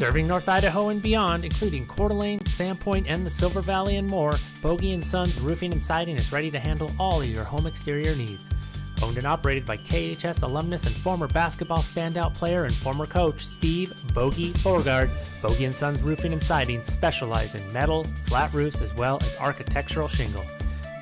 Serving North Idaho and beyond, including Coeur d'Alene, Sandpoint, and the Silver Valley and more, Bogie & Sons Roofing and Siding is ready to handle all of your home exterior needs. Owned and operated by KHS alumnus and former basketball standout player and former coach Steve Bogie Thorgard, Bogie & Sons Roofing and Siding specialize in metal, flat roofs, as well as architectural shingle.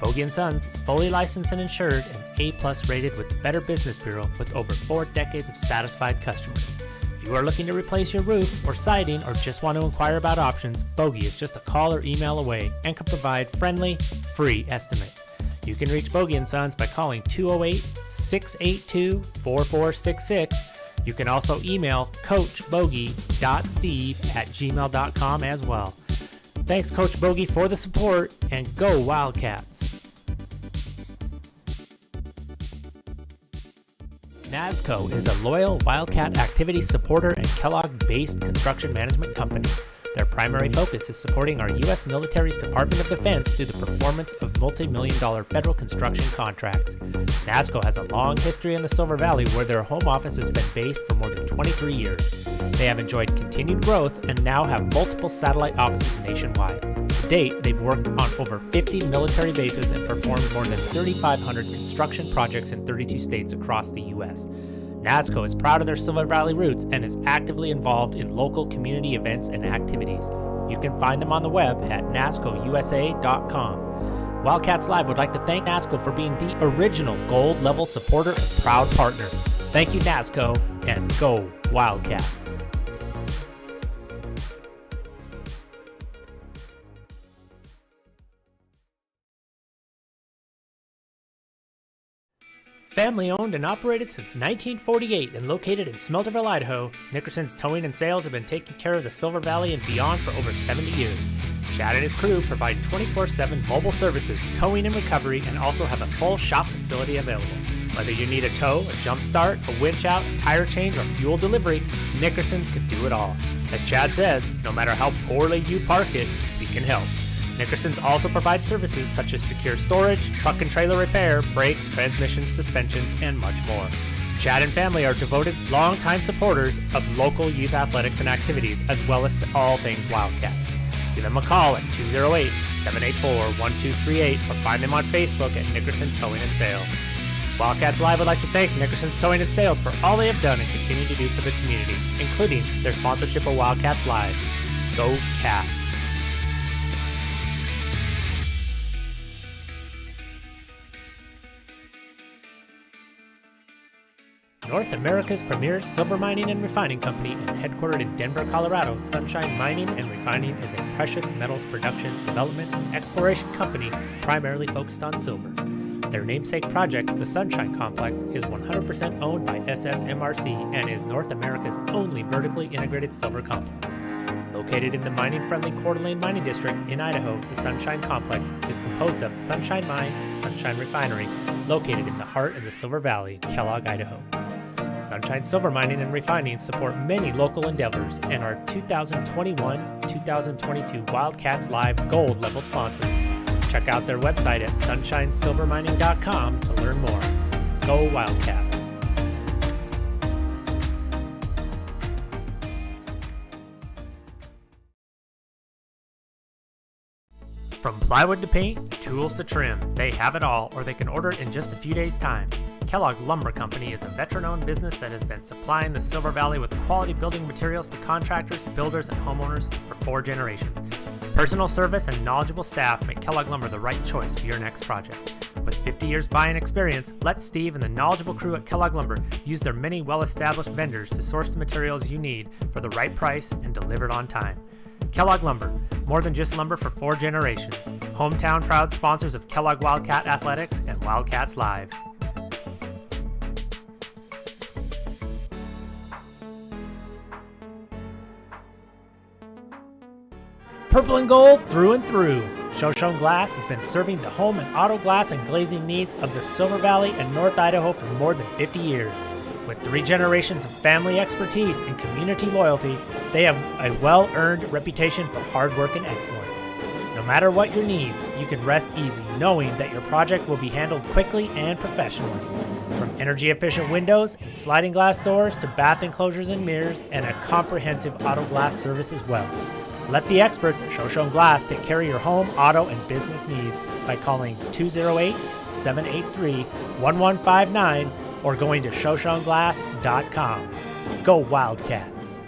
Bogie & Sons is fully licensed and insured and A+ rated with the Better Business Bureau with over 4 decades of satisfied customers. If you are looking to replace your roof or siding or just want to inquire about options, Bogie is just a call or email away and can provide friendly, free estimates. You can reach Bogie & Sons by calling 208-682-4466. You can also email coachbogie.steve@gmail.com as well. Thanks, Coach Bogie, for the support, and go Wildcats! NASCO is a loyal Wildcat activity supporter and Kellogg-based construction management company. Their primary focus is supporting our U.S. military's Department of Defense through the performance of multi-million-dollar federal construction contracts. NASCO has a long history in the Silver Valley where their home office has been based for more than 23 years. They have enjoyed continued growth and now have multiple satellite offices nationwide. To date, they've worked on over 50 military bases and performed more than 3,500 construction projects in 32 states across the U.S. NASCO is proud of their Silver Valley roots and is actively involved in local community events and activities. You can find them on the web at nascousa.com. Wildcats Live would like to thank NASCO for being the original gold level supporter and proud partner. Thank you, NASCO, and go Wildcats! Family owned and operated since 1948 and located in Smelterville, Idaho, Nickerson's Towing and Sales have been taking care of the Silver Valley and beyond for over 70 years. Chad and his crew provide 24/7 mobile services, towing and recovery, and also have a full shop facility available. Whether you need a tow, a jump start, a winch out, a tire change, or fuel delivery, Nickerson's can do it all. As Chad says, no matter how poorly you park it, we can help. Nickerson's also provides services such as secure storage, truck and trailer repair, brakes, transmissions, suspensions, and much more. Chad and family are devoted, longtime supporters of local youth athletics and activities, as well as all things Wildcats. Give them a call at 208-784-1238 or find them on Facebook at Nickerson Towing and Sales. Wildcats Live would like to thank Nickerson's Towing and Sales for all they have done and continue to do for the community, including their sponsorship of Wildcats Live. Go Cats! North America's premier silver mining and refining company and headquartered in Denver, Colorado, Sunshine Mining and Refining is a precious metals production, development, and exploration company primarily focused on silver. Their namesake project, the Sunshine Complex, is 100% owned by SSMRC and is North America's only vertically integrated silver complex. Located in the mining-friendly Coeur d'Alene Mining District in Idaho, the Sunshine Complex is composed of the Sunshine Mine and Sunshine Refinery, located in the heart of the Silver Valley, Kellogg, Idaho. Sunshine Silver Mining and Refining support many local endeavors and are 2021-2022 Wildcats Live Gold level sponsors. Check out their website at sunshinesilvermining.com to learn more. Go Wildcats! From plywood to paint, tools to trim, they have it all, or they can order it in just a few days' time. Kellogg Lumber Company is a veteran-owned business that has been supplying the Silver Valley with quality building materials to contractors, builders, and homeowners for 4 generations. Personal service and knowledgeable staff make Kellogg Lumber the right choice for your next project. With 50 years buying experience, let Steve and the knowledgeable crew at Kellogg Lumber use their many well-established vendors to source the materials you need for the right price and delivered on time. Kellogg Lumber, more than just lumber for 4 generations. Hometown proud sponsors of Kellogg Wildcat Athletics and Wildcats Live. Purple and gold through and through. Shoshone Glass has been serving the home and auto glass and glazing needs of the Silver Valley and North Idaho for more than 50 years. With 3 generations of family expertise and community loyalty, they have a well-earned reputation for hard work and excellence. No matter what your needs, you can rest easy knowing that your project will be handled quickly and professionally. From Energy-efficient windows and sliding glass doors to bath enclosures and mirrors, and a comprehensive auto glass service as well. Let the experts at Shoshone Glass take care of your home, auto, and business needs by calling 208-783-1159 or going to shoshoneglass.com. Go Wildcats!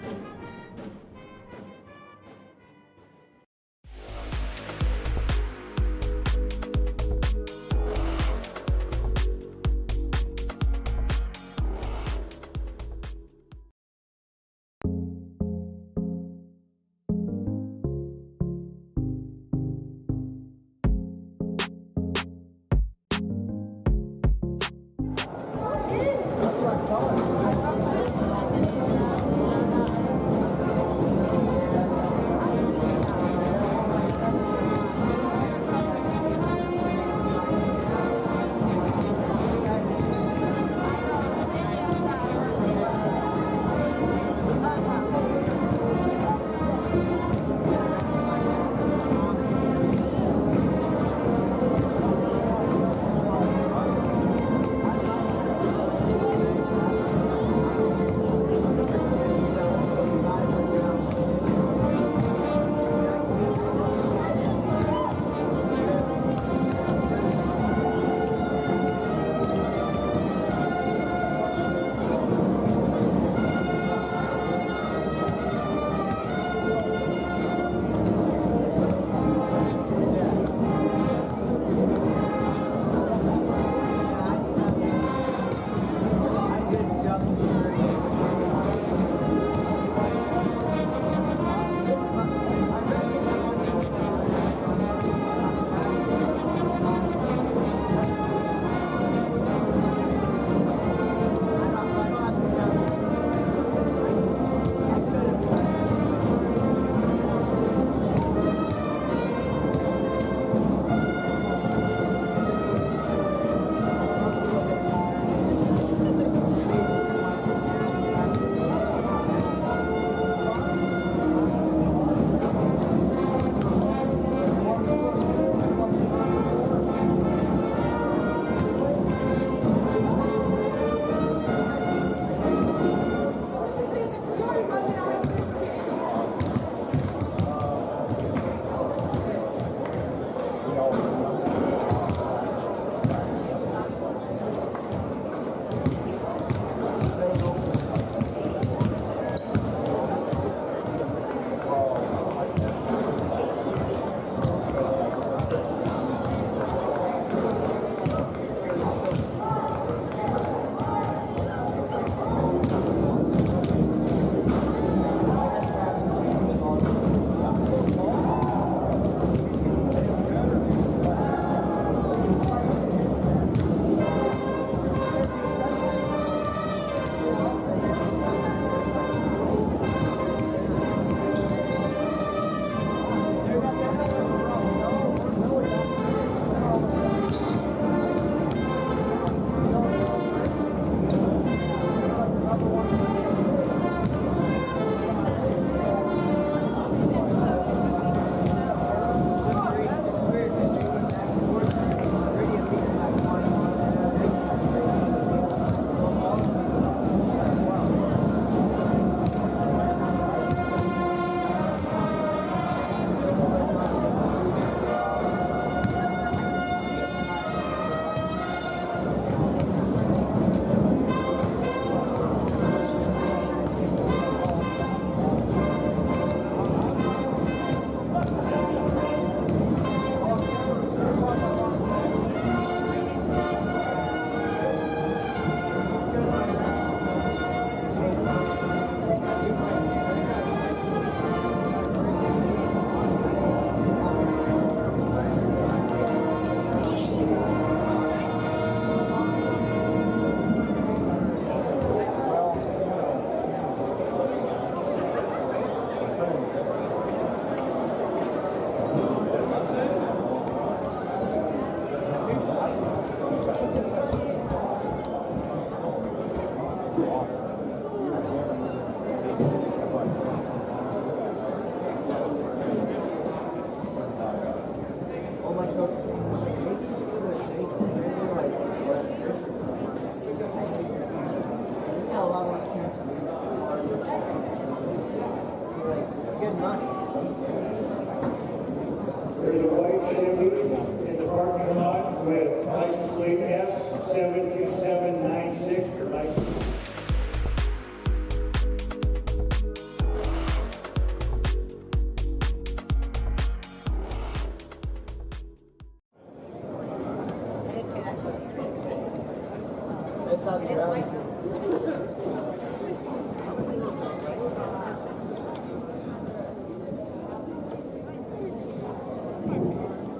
KHS 72796 for license.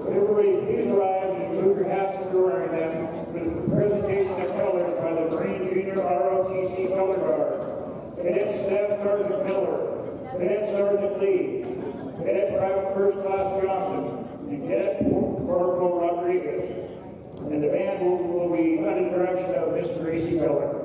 Everybody, please rise and move your hats if you're wearing them for the presentation of colors by the Marine Junior ROTC Color Guard. Cadet Staff Sergeant Miller, Cadet Sergeant Lee, Cadet Private First Class Johnson, and Cadet Corporal Rodriguez. And the band will be under the direction of Miss Gracie Miller.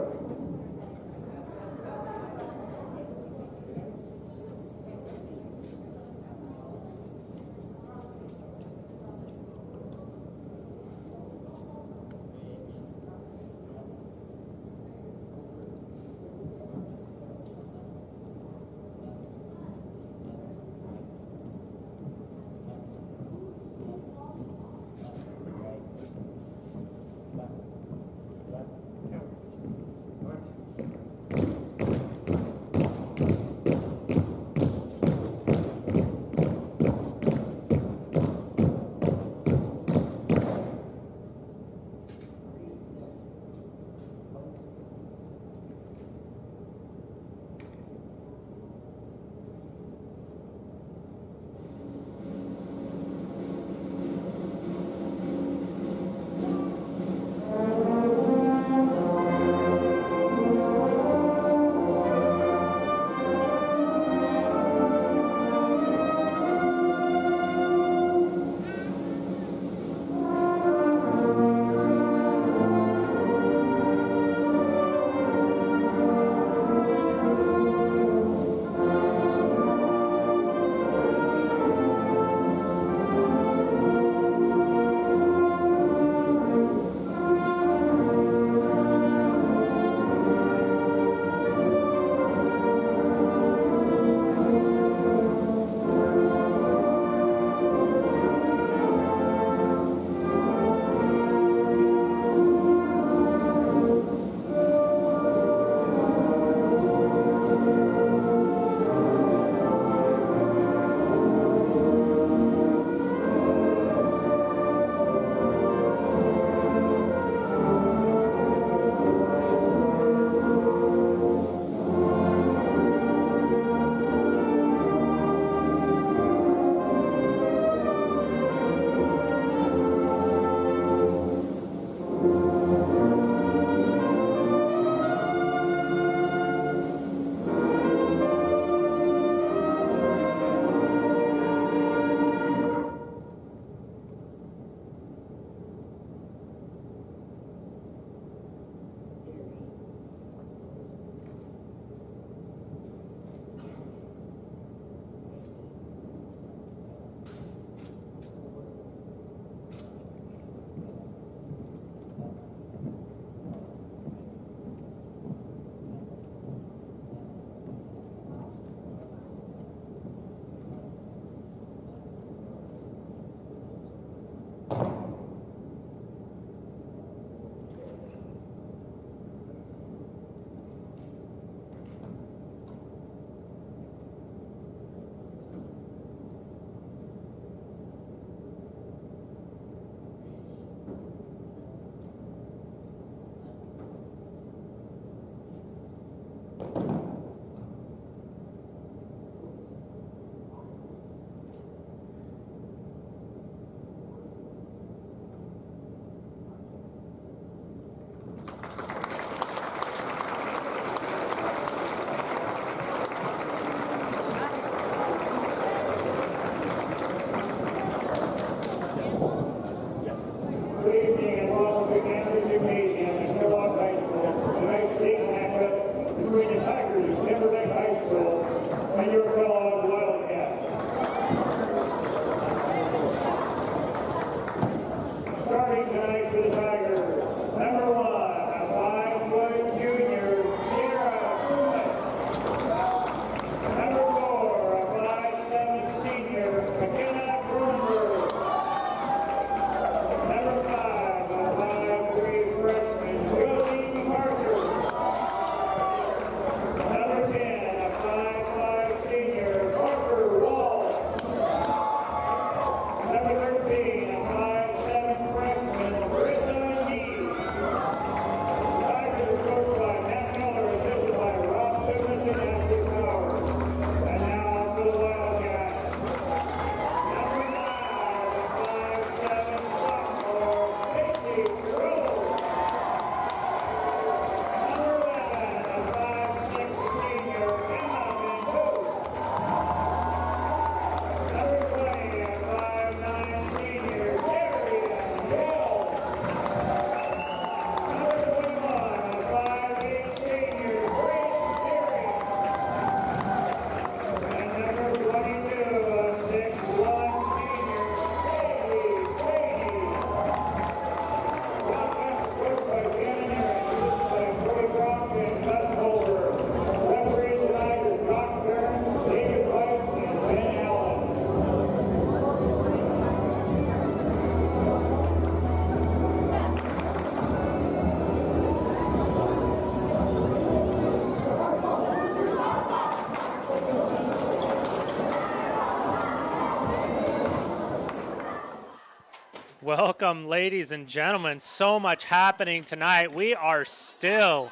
Welcome, ladies and gentlemen. So much happening tonight. We're still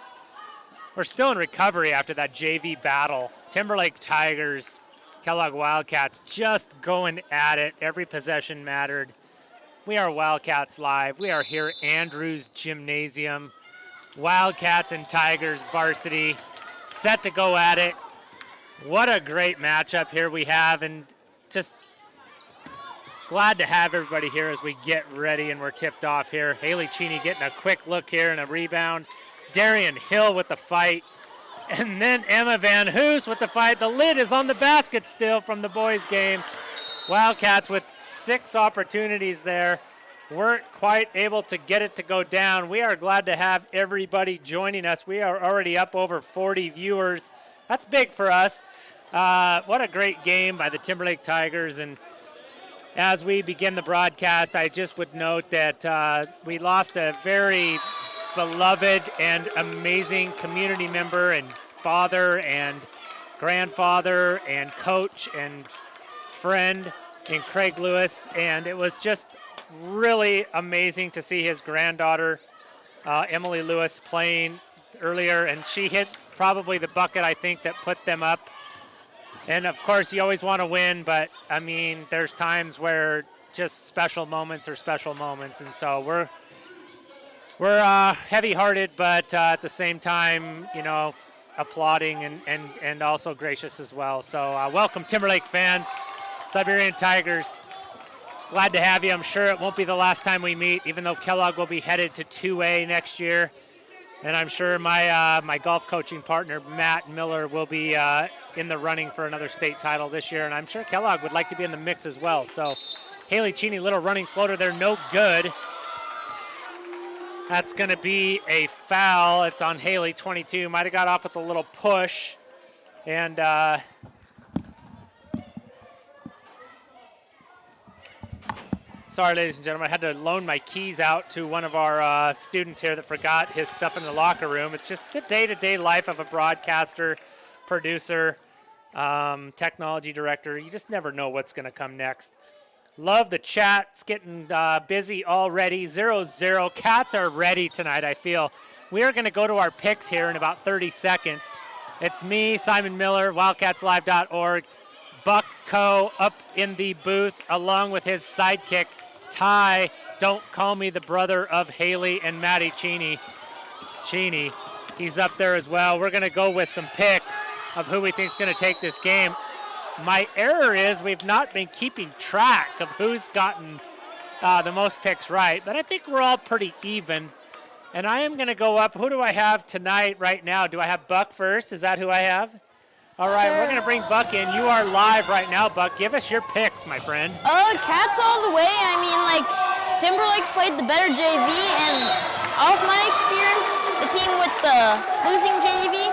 in recovery after that JV battle. Timberlake Tigers, Kellogg Wildcats just going at it. Every possession mattered. We are Wildcats Live. We are here at Andrews Gymnasium. Wildcats and Tigers varsity set to go at it. What a great matchup here we have, and just glad to have everybody here as we get ready and we're tipped off here. Haley Cheney getting a quick look here and a rebound. Darian Hill with the fight. And then Emma Van Hoos with the fight. The lid is on the basket still from the boys' game. Wildcats with 6 opportunities there. Weren't quite able to get it to go down. We are glad to have everybody joining us. We are already up over 40 viewers. That's big for us. What a great game by the Timberlake Tigers. And as we begin the broadcast, I just would note that we lost a very beloved and amazing community member and father and grandfather and coach and friend in Craig Lewis. And it was just really amazing to see his granddaughter, Emily Lewis, playing earlier. And she hit probably the bucket, I think, that put them up. And, of course, you always want to win, but, I mean, there's times where just special moments are special moments. And so we're heavy-hearted, but at the same time, you know, applauding and also gracious as well. So welcome, Timberlake fans, Siberian Tigers. Glad to have you. I'm sure it won't be the last time we meet, even though Kellogg will be headed to 2A next year. And I'm sure my golf coaching partner, Matt Miller, will be in the running for another state title this year. And I'm sure Kellogg would like to be in the mix as well. So Haley Cheney, little running floater there, no good. That's going to be a foul. It's on Haley, 22. Might have got off with a little push. And sorry, ladies and gentlemen, I had to loan my keys out to one of our students here that forgot his stuff in the locker room. It's just the day-to-day life of a broadcaster, producer, technology director. You just never know what's going to come next. Love the chat. It's getting busy already. 0-0. Cats are ready tonight, I feel. We are going to go to our picks here in about 30 seconds. It's me, Simon Miller, wildcatslive.org. Buck Coe up in the booth along with his sidekick, Ty. Don't call me the brother of Haley and Maddie Cheney. He's up there as well. We're going to go with some picks of who we think is going to take this game. My error is we've not been keeping track of who's gotten the most picks right, but I think we're all pretty even. And I am going to go up. Who do I have tonight right now? Do I have Buck first? Is that who I have? All right, We're going to bring Buck in. You are live right now, Buck. Give us your picks, my friend. Cats all the way. I mean, like, Timberlake played the better JV, and off my experience, the team with the losing JV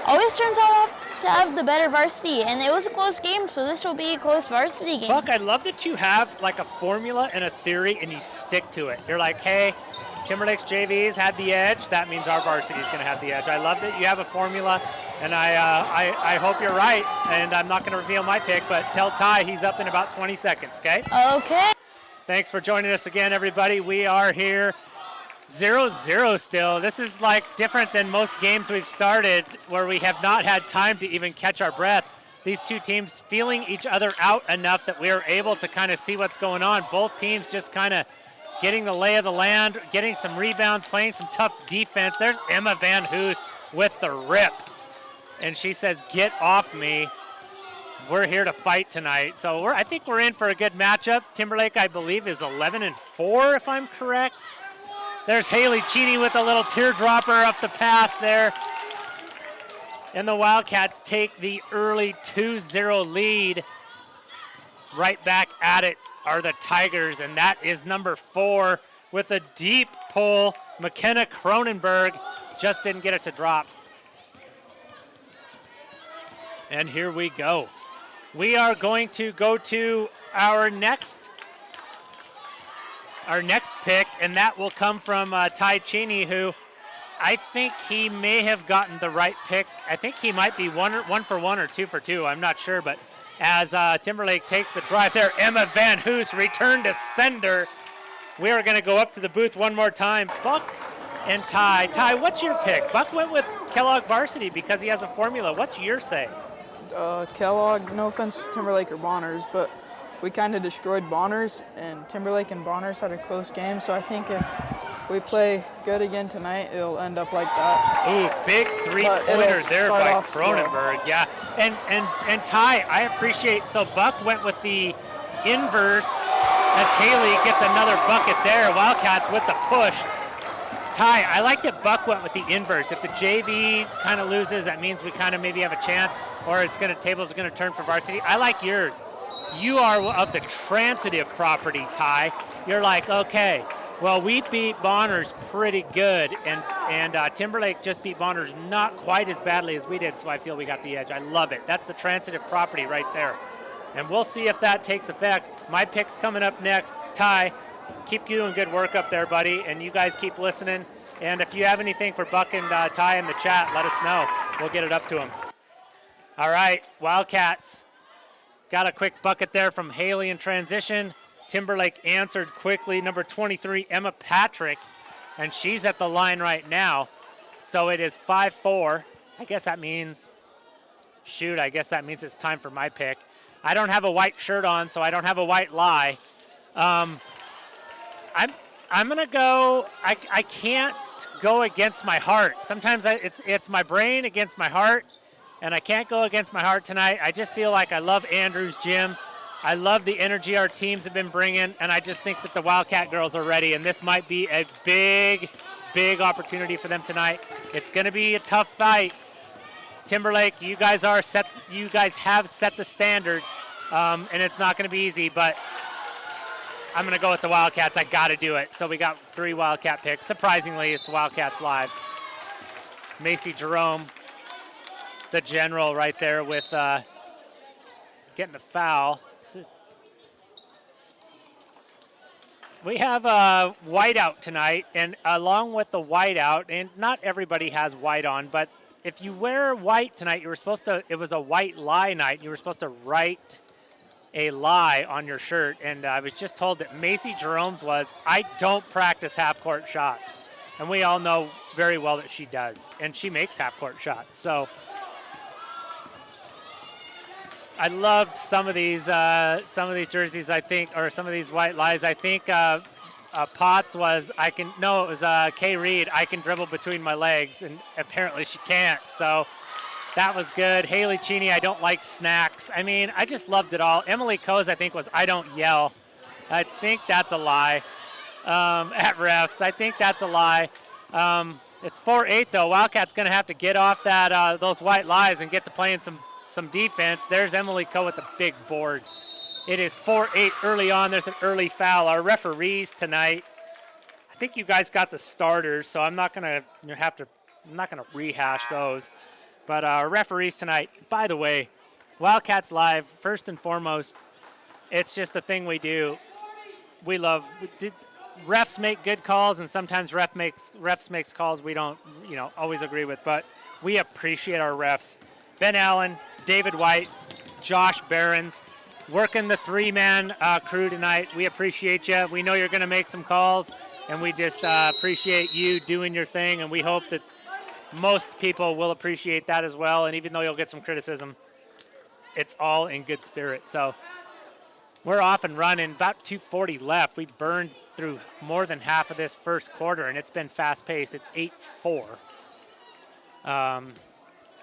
always turns out to have the better varsity, and it was a close game, so this will be a close varsity game. Buck, I love that you have, like, a formula and a theory, and you stick to it. You're like, hey, Timberlake's JVs had the edge. That means our varsity is going to have the edge. I love that you have a formula. And I hope you're right, and I'm not going to reveal my pick, but tell Ty he's up in about 20 seconds, okay? Okay. Thanks for joining us again, everybody. We are here 0-0 still. This is like different than most games we've started where we have not had time to even catch our breath. These two teams feeling each other out enough that we are able to kind of see what's going on. Both teams just kind of getting the lay of the land, getting some rebounds, playing some tough defense. There's Emma Van Hoos with the rip. And she says, get off me. We're here to fight tonight. So I think we're in for a good matchup. Timberlake, I believe, is 11-4, if I'm correct. There's Haley Cheney with a little teardropper up the pass there. And the Wildcats take the early 2-0 lead. Right back at it are the Tigers, and that is number 4 with a deep pull. McKenna Cronenberg just didn't get it to drop. And here we go. We are going to go to our next pick, and that will come from Ty Cheney, who I think he may have gotten the right pick. I think he might be one for one or 2 for 2. I'm not sure, but as Timberlake takes the drive there, Emma Van Hoos return to sender We are going to go up to the booth one more time. Buck and Ty. Ty, what's your pick? Buck went with Kellogg Varsity because he has a formula. What's your say? Kellogg, no offense to Timberlake or Bonners, but we kind of destroyed Bonners, and Timberlake and Bonners had a close game, so I think if we play good again tonight, it'll end up like that. Ooh, big three-pointer there by Cronenberg. Yeah, and Ty, I appreciate, so Buck went with the inverse as Haley gets another bucket there. Wildcats with the push. Ty, I like that Buck went with the inverse. If the JV kind of loses, that means we kind of maybe have a chance, or tables are going to turn for Varsity. I like yours. You are of the transitive property, Ty. You're like, okay, well, we beat Bonners pretty good, and Timberlake just beat Bonners not quite as badly as we did, so I feel we got the edge. I love it. That's the transitive property right there. And we'll see if that takes effect. My pick's coming up next. Ty, keep doing good work up there, buddy, and you guys keep listening. And if you have anything for Buck and Ty in the chat, let us know. We'll get it up to them. All right, Wildcats. Got a quick bucket there from Haley in transition. Timberlake answered quickly. Number 23, Emma Patrick, and she's at the line right now. So it is 5-4. I guess that means it's time for my pick. I don't have a white shirt on, so I don't have a white lie. I'm gonna go. I can't go against my heart. Sometimes it's my brain against my heart, and I can't go against my heart tonight. I just feel like I love Andrew's gym. I love the energy our teams have been bringing, and I just think that the Wildcat girls are ready, and this might be a big, big opportunity for them tonight. It's going to be a tough fight. Timberlake, you guys have set the standard, and it's not going to be easy, but I'm going to go with the Wildcats. I got to do it. So we got 3 Wildcat picks. Surprisingly, it's Wildcats live. Macy Jerome, the general right there with getting a foul. We have a whiteout tonight, and along with the whiteout, and not everybody has white on, but if you wear white tonight, it was a white lie night. You were supposed to write a lie on your shirt, and I was just told that Macy Jerome's was, I don't practice half-court shots. And we all know very well that she does, and she makes half-court shots. So I loved some of these jerseys, I think, or some of these white lies. I think Potts was, it was Kay Reed, I can dribble between my legs, and apparently she can't. So that was good. Haley Cheney, I don't like snacks. I mean, I just loved it all. Emily Coase, I think, was I don't yell. I think that's a lie at refs. I think that's a lie. It's 4-8, though. Wildcats going to have to get off that those white lies and get to playing some defense. There's Emily Coe with the big board. It is 4-8 early on. There's an early foul. Our referees tonight, I think you guys got the starters, so I'm not going to rehash those. But our referees tonight, by the way, Wildcats Live, first and foremost, it's just the thing we do. We love refs make good calls, and sometimes refs makes calls we don't always agree with, but we appreciate our refs. Ben Allen, David White, Josh Behrens, working the 3-man crew tonight. We appreciate you. We know you're going to make some calls, and we just appreciate you doing your thing, and we hope that most people will appreciate that as well. And even though you'll get some criticism, it's all in good spirit. So we're off and running. About 2:40 left. We burned through more than half of this first quarter, and it's been fast-paced. It's 8-4.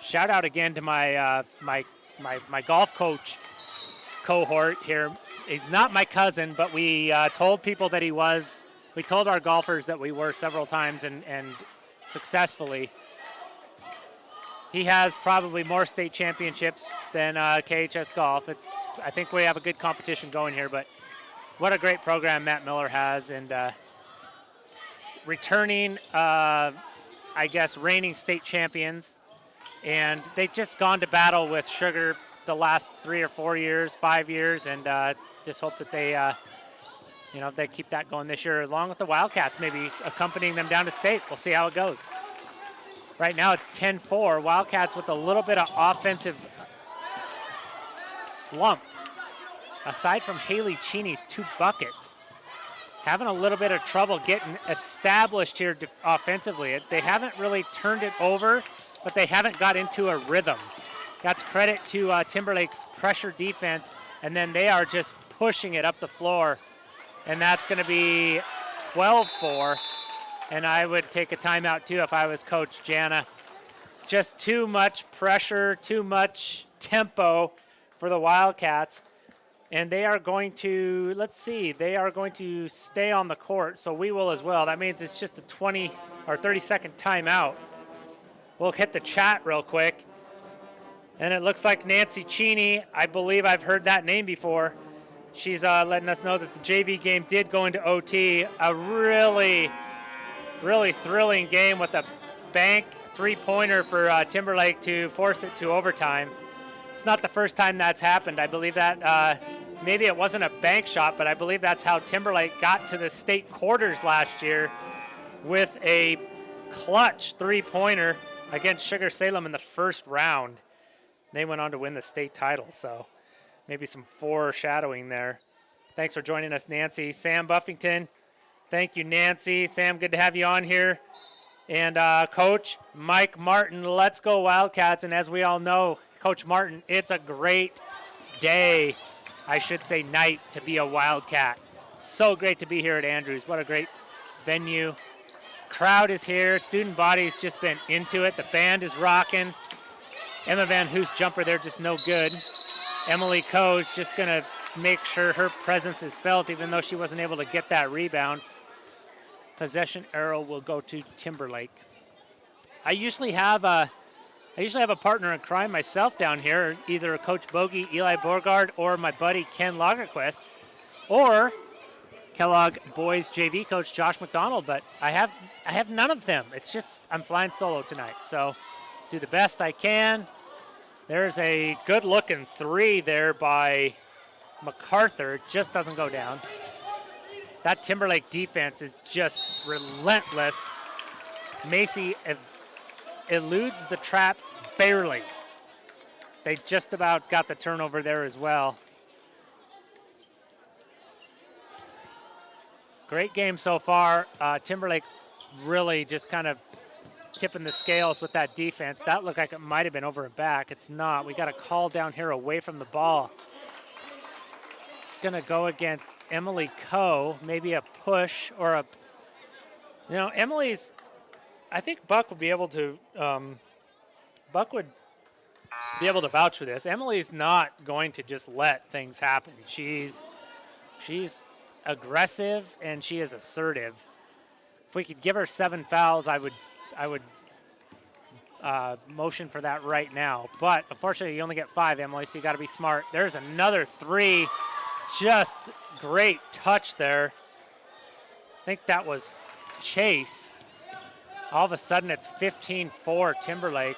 Shout out again to my my golf coach cohort here. He's not my cousin, but we told people that he was. We told our golfers that we were several times and successfully. He has probably more state championships than KHS Golf. I think we have a good competition going here, but what a great program Matt Miller has. And returning, reigning state champions. And they've just gone to battle with Sugar the last 3 or 4 years, 5 years, and just hope that they, they keep that going this year, along with the Wildcats, maybe accompanying them down to state. We'll see how it goes. Right now it's 10-4. Wildcats with a little bit of offensive slump. Aside from Haley Cheney's 2 buckets, having a little bit of trouble getting established here offensively. They haven't really turned it over, but they haven't got into a rhythm. That's credit to Timberlake's pressure defense, and then they are just pushing it up the floor, and that's going to be 12-4, and I would take a timeout too if I was Coach Jana. Just too much pressure, too much tempo for the Wildcats. And they are going to, they are going to stay on the court, so we will as well. That means it's just a 20 or 30-second timeout. We'll hit the chat real quick. And it looks like Nancy Cheney, I believe I've heard that name before. She's letting us know that the JV game did go into OT. A really, really thrilling game with a bank three-pointer for Timberlake to force it to overtime. It's not the first time that's happened. I believe that maybe it wasn't a bank shot, but I believe that's how Timberlake got to the state quarters last year with a clutch three-pointer against Sugar Salem in the first round. They went on to win the state title, so maybe some foreshadowing there. Thanks for joining us, Nancy. Sam Buffington, thank you, Nancy. Sam, good to have you on here. And Coach Mike Martin, let's go Wildcats. And as we all know, Coach Martin, it's a great day, I should say night, to be a Wildcat. So great to be here at Andrews. What a great venue. Crowd is here. Student body's just been into it. The band is rocking. Emma Van Hoos jumper there, just no good. Emily Coe's just going to make sure her presence is felt, even though she wasn't able to get that rebound. Possession arrow will go to Timberlake. I usually have a partner in crime myself down here, either Coach Bogey, Eli Borgard, or my buddy Ken Lagerquist, or Kellogg boys JV coach Josh McDonald, but I have none of them. It's just I'm flying solo tonight, so do the best I can. There's a good-looking three there by MacArthur. Just doesn't go down. That Timberlake defense is just relentless. Macy eludes the trap barely. They just about got the turnover there as well. Great game so far. Timberlake really just kind of tipping the scales with that defense. That looked like it might have been over and back. It's not. We got a call down here away from the ball. It's going to go against Emily Coe. Maybe a push or a, Emily's, I think Buck would be able to, vouch for this. Emily's not going to just let things happen. She's aggressive and she is assertive. If we could give her 7 fouls, I would motion for that right now. But unfortunately, you only get 5, Emily, so you got to be smart. There's another three. Just great touch there. I think that was Chase. All of a sudden, it's 15-4 Timberlake.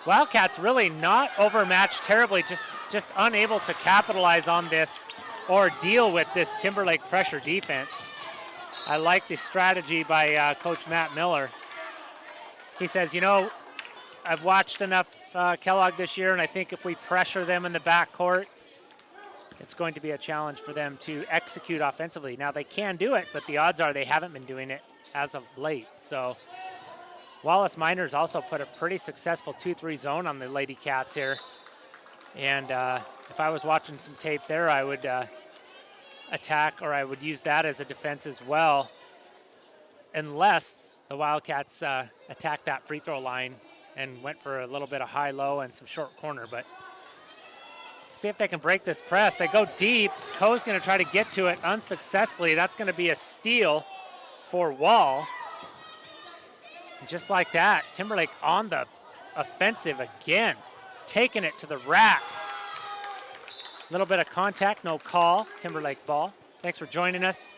Wildcats really not overmatched terribly, just unable to capitalize on this or deal with this Timberlake pressure defense. I like the strategy by Coach Matt Miller. He says, I've watched enough Kellogg this year, and I think if we pressure them in the backcourt, it's going to be a challenge for them to execute offensively. Now, they can do it, but the odds are they haven't been doing it as of late. So Wallace Miners also put a pretty successful 2-3 zone on the Lady Cats here. And if I was watching some tape there, I would attack, or I would use that as a defense as well, unless the Wildcats attacked that free throw line and went for a little bit of high-low and some short corner. But see if they can break this press. They go deep. Coe's going to try to get to it unsuccessfully. That's going to be a steal for Wall. And just like that, Timberlake on the offensive again, taking it to the rack. A little bit of contact, no call. Timberlake ball. Thanks for joining us,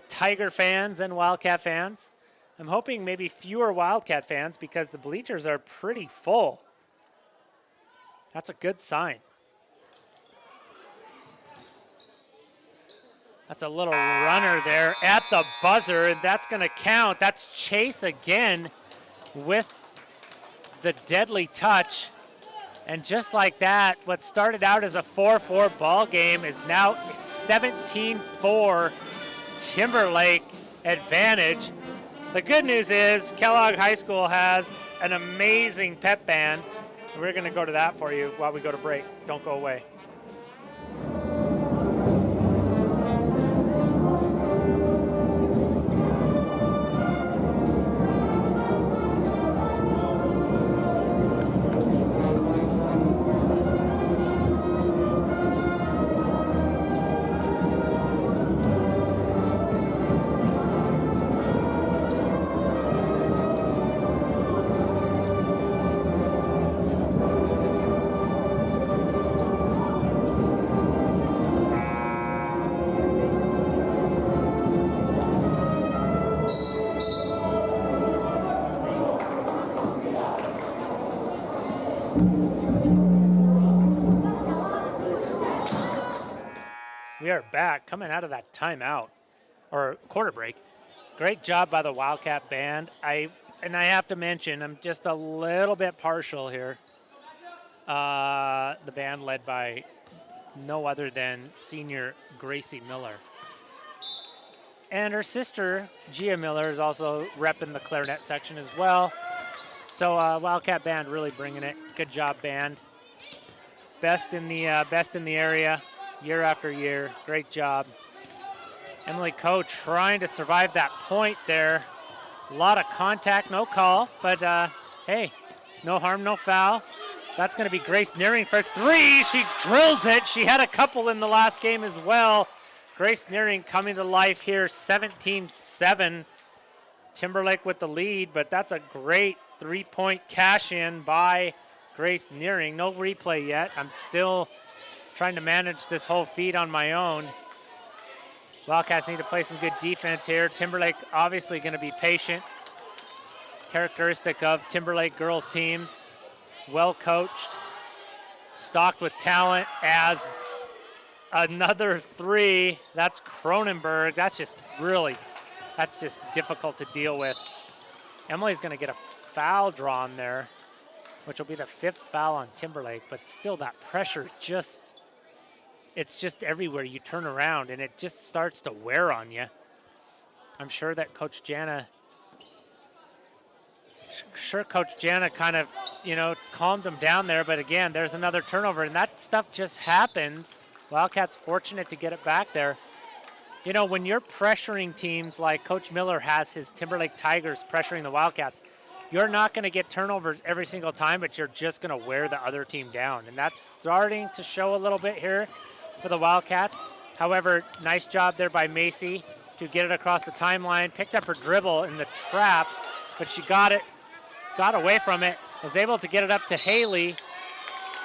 Tiger fans and Wildcat fans. I'm hoping maybe fewer Wildcat fans because the bleachers are pretty full. That's a good sign. That's a little runner there at the buzzer, and that's going to count. That's Chase again with the deadly touch. And just like that, what started out as a 4-4 ball game is now 17-4 Timberlake advantage. The good news is Kellogg High School has an amazing pep band. We're going to go to that for you while we go to break. Don't go away. We are back coming out of that timeout or quarter break. Great job by the Wildcat band. I have to mention, I'm just a little bit partial here. The band led by no other than senior Gracie Miller. And her sister, Gia Miller, is also repping the clarinet section as well. So Wildcat band really bringing it. Good job, band. Best in the area. Year after year, great job. Emily Coe trying to survive that point there. A lot of contact, no call, but hey, no harm, no foul. That's going to be Grace Nearing for three. She drills it. She had a couple in the last game as well. Grace Nearing coming to life here, 17-7. Timberlake with the lead, but that's a great three-point cash in by Grace Nearing. No replay yet. I'm still trying to manage this whole feed on my own. Wildcats need to play some good defense here. Timberlake obviously going to be patient. Characteristic of Timberlake girls teams. Well coached, stocked with talent. As another three, that's Cronenberg. That's just difficult to deal with. Emily's going to get a foul drawn there, which will be the fifth foul on Timberlake, but still that pressure it's just everywhere you turn around, and it just starts to wear on you. I'm sure that Coach Jana kind of, calmed them down there, but again, there's another turnover, and that stuff just happens. Wildcats fortunate to get it back there. When you're pressuring teams like Coach Miller has his Timberlake Tigers pressuring the Wildcats, you're not going to get turnovers every single time, but you're just going to wear the other team down, and that's starting to show a little bit here for the Wildcats. However, nice job there by Macy to get it across the timeline. Picked up her dribble in the trap, but she got away from it, was able to get it up to Haley.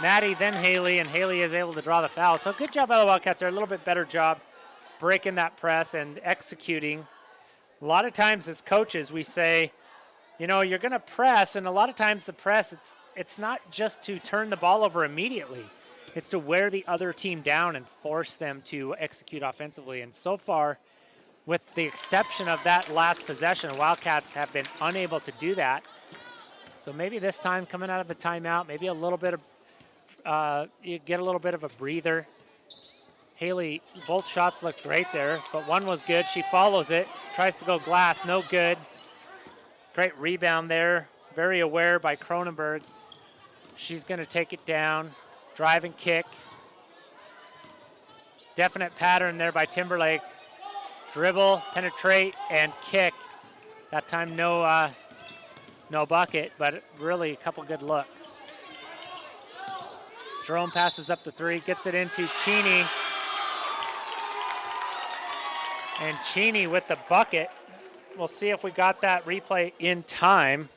Maddie, then Haley, and Haley is able to draw the foul. So good job by the Wildcats there. A little bit better job breaking that press and executing. A lot of times as coaches, we say, you're going to press, and a lot of times the press, it's not just to turn the ball over immediately. It's to wear the other team down and force them to execute offensively. And so far, with the exception of that last possession, Wildcats have been unable to do that. So maybe this time coming out of the timeout, maybe a little bit of, you get a little bit of a breather. Haley, both shots looked great there, but one was good. She follows it, tries to go glass, no good. Great rebound there, very aware by Cronenberg. She's going to take it down, drive and kick. Definite pattern there by Timberlake. Dribble, penetrate, and kick. That time no bucket, but really a couple good looks. Jerome passes up the three, gets it into Cheney. And Cheney with the bucket. We'll see if we got that replay in time.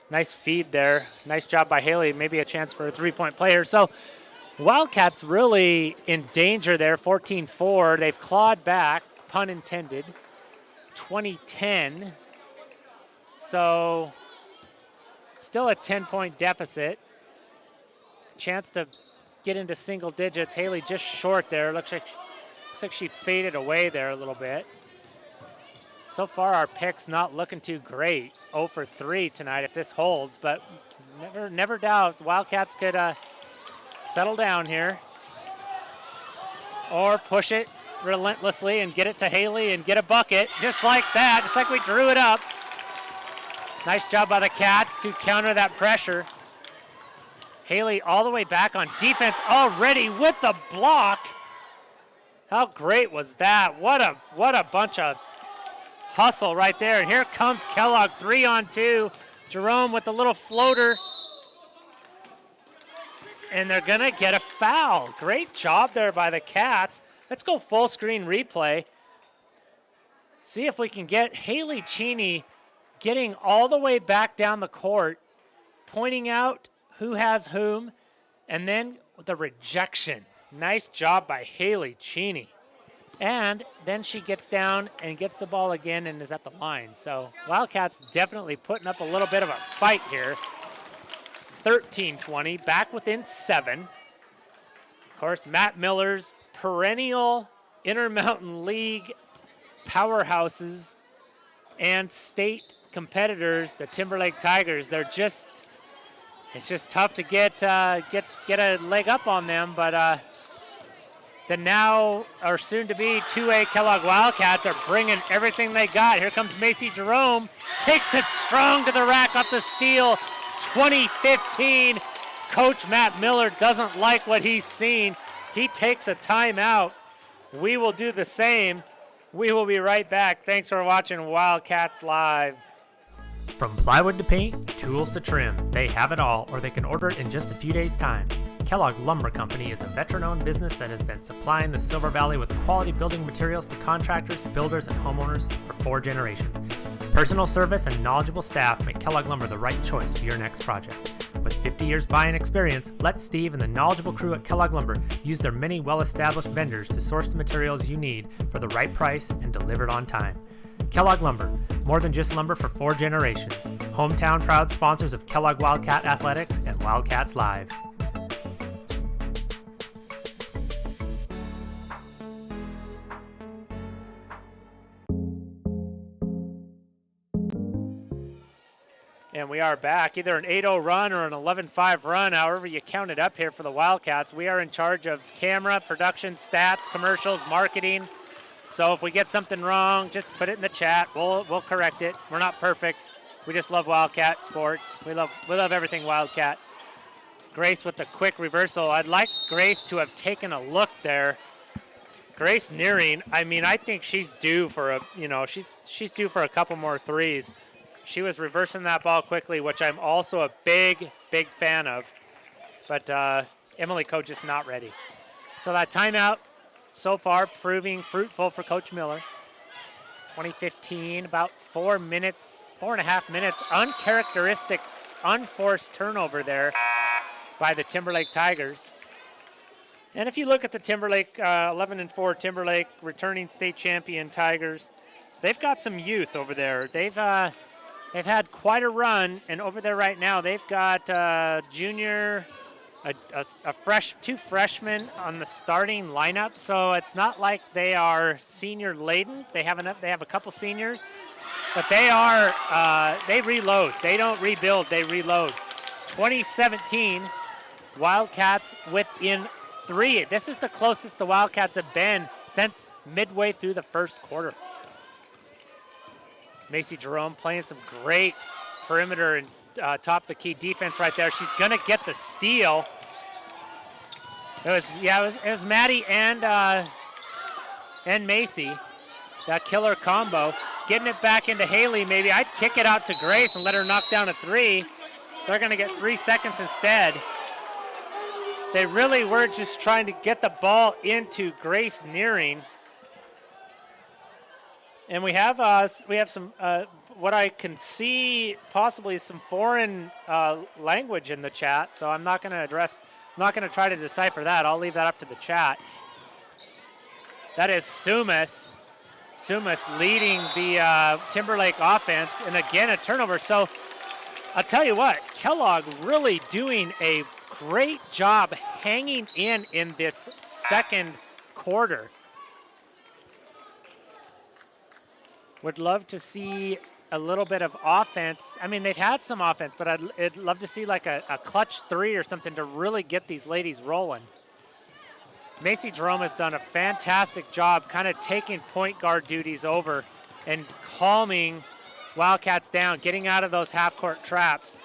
Nice feed there. Nice job by Haley. Maybe a chance for a three-point player. So Wildcats really in danger there, 14-4. They've clawed back, pun intended, 20-10. So still a 10-point deficit. Chance to get into single digits. Haley just short there. Looks like she faded away there a little bit. So far, our pick's not looking too great. 0 for 3 tonight if this holds, but never doubt Wildcats could settle down here or push it relentlessly and get it to Haley and get a bucket just like that, just like we drew it up. Nice job by the Cats to counter that pressure. Haley all the way back on defense already with the block. How great was that? What a bunch of hustle right there. And here comes Kellogg, 3-on-2. Jerome with the little floater. And they're gonna get a foul. Great job there by the Cats. Let's go full screen replay. See if we can get Haley Cheney getting all the way back down the court, pointing out who has whom, and then the rejection. Nice job by Haley Cheney. And then she gets down and gets the ball again and is at the line. So Wildcats definitely putting up a little bit of a fight here. 13-20, back within 7. Of course, Matt Miller's perennial Intermountain League powerhouses and state competitors, the Timberlake Tigers, it's just tough to get a leg up on them, but the now or soon to be 2A Kellogg Wildcats are bringing everything they got. Here comes Macy Jerome, takes it strong to the rack off the steal. 2015, Coach Matt Miller doesn't like what he's seen. He takes a timeout. We will do the same. We will be right back. Thanks for watching Wildcats Live. From plywood to paint, tools to trim, they have it all, or they can order it in just a few days' time. Kellogg Lumber Company is a veteran-owned business that has been supplying the Silver Valley with quality building materials to contractors, builders, and homeowners for 4 generations. Personal service and knowledgeable staff make Kellogg Lumber the right choice for your next project. With 50 years buying experience, let Steve and the knowledgeable crew at Kellogg Lumber use their many well-established vendors to source the materials you need for the right price and delivered on time. Kellogg Lumber, more than just lumber for 4 generations. Hometown proud sponsors of Kellogg Wildcat Athletics and Wildcats Live. And we are back, either an 8-0 run or an 11-5 run, however you count it up here for the Wildcats. We are in charge of camera, production, stats, commercials, marketing. So if we get something wrong, just put it in the chat. We'll correct it. We're not perfect. We just love Wildcat sports. We love everything Wildcat. Grace with the quick reversal. I'd like Grace to have taken a look there. Grace Nearing, I mean, I think she's due for she's due for a couple more threes. She was reversing that ball quickly, which I'm also a big fan of. But Emily Coe just not ready. So that timeout so far proving fruitful for Coach Miller. 2015, about 4.5 minutes, uncharacteristic, unforced turnover there by the Timberlake Tigers. And if you look at the Timberlake, 11-4 Timberlake, returning state champion Tigers, they've got some youth over there. They've had quite a run, and over there right now they've got junior, two freshmen on the starting lineup. So it's not like they are senior laden. They have a couple seniors, but they reload. They don't rebuild. They reload. 2017, Wildcats within 3. This is the closest the Wildcats have been since midway through the first quarter. Macy Jerome playing some great perimeter and top of the key defense right there. She's gonna get the steal. It was Maddie and Macy, that killer combo. Getting it back into Haley maybe. I'd kick it out to Grace and let her knock down a 3. They're gonna get 3 seconds instead. They really were just trying to get the ball into Grace Nearing. And we have some what I can see possibly some foreign language in the chat. So I'm not going to try to decipher that. I'll leave that up to the chat. That is Sumas. Sumas leading the Timberlake offense, and again a turnover. So I'll tell you what, Kellogg really doing a great job hanging in this second quarter. Would love to see a little bit of offense. I mean, they've had some offense, but I'd love to see like a clutch 3 or something to really get these ladies rolling. Macy Jerome has done a fantastic job kind of taking point guard duties over and calming Wildcats down, getting out of those half-court traps.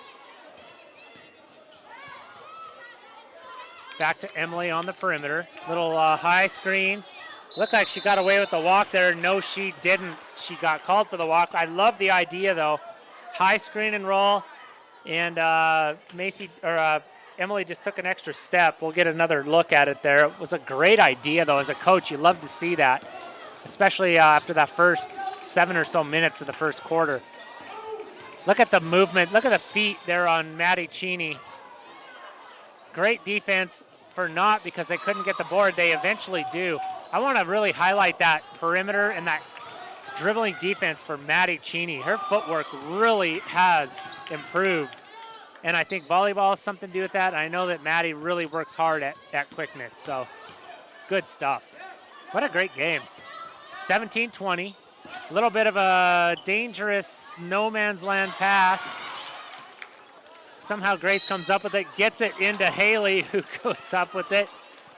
Back to Emily on the perimeter. Little high screen. Looked like she got away with the walk there. No, she didn't. She got called for the walk. I love the idea, though. High screen and roll. And Emily just took an extra step. We'll get another look at it there. It was a great idea, though. As a coach, you love to see that, especially after that first 7 or so minutes of the first quarter. Look at the movement. Look at the feet there on Maddie Cheney. Great defense for not because they couldn't get the board. They eventually do. I want to really highlight that perimeter and that dribbling defense for Maddie Cheney. Her footwork really has improved. And I think volleyball has something to do with that. I know that Maddie really works hard at quickness. So good stuff. What a great game. 17-20. A little bit of a dangerous no man's land pass. Somehow Grace comes up with it, gets it into Haley, who goes up with it.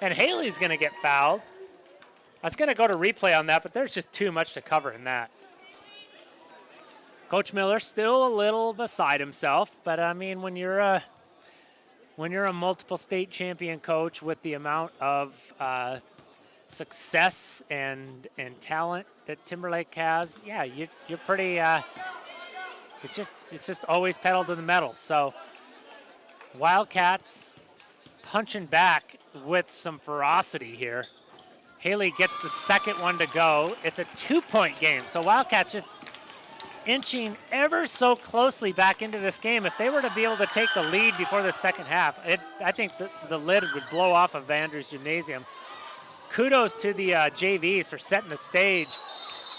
And Haley's going to get fouled. I was going to go to replay on that, but there's just too much to cover in that. Coach Miller still a little beside himself, but I mean, when you're a multiple state champion coach with the amount of success and talent that Timberlake has, yeah, you're pretty. It's just always pedal to the metal. So Wildcats punching back with some ferocity here. Haley gets the second one to go. It's a 2-point game, so Wildcats just inching ever so closely back into this game. If they were to be able to take the lead before the second half, I think the lid would blow off of Andrews Gymnasium. Kudos to the JVs for setting the stage,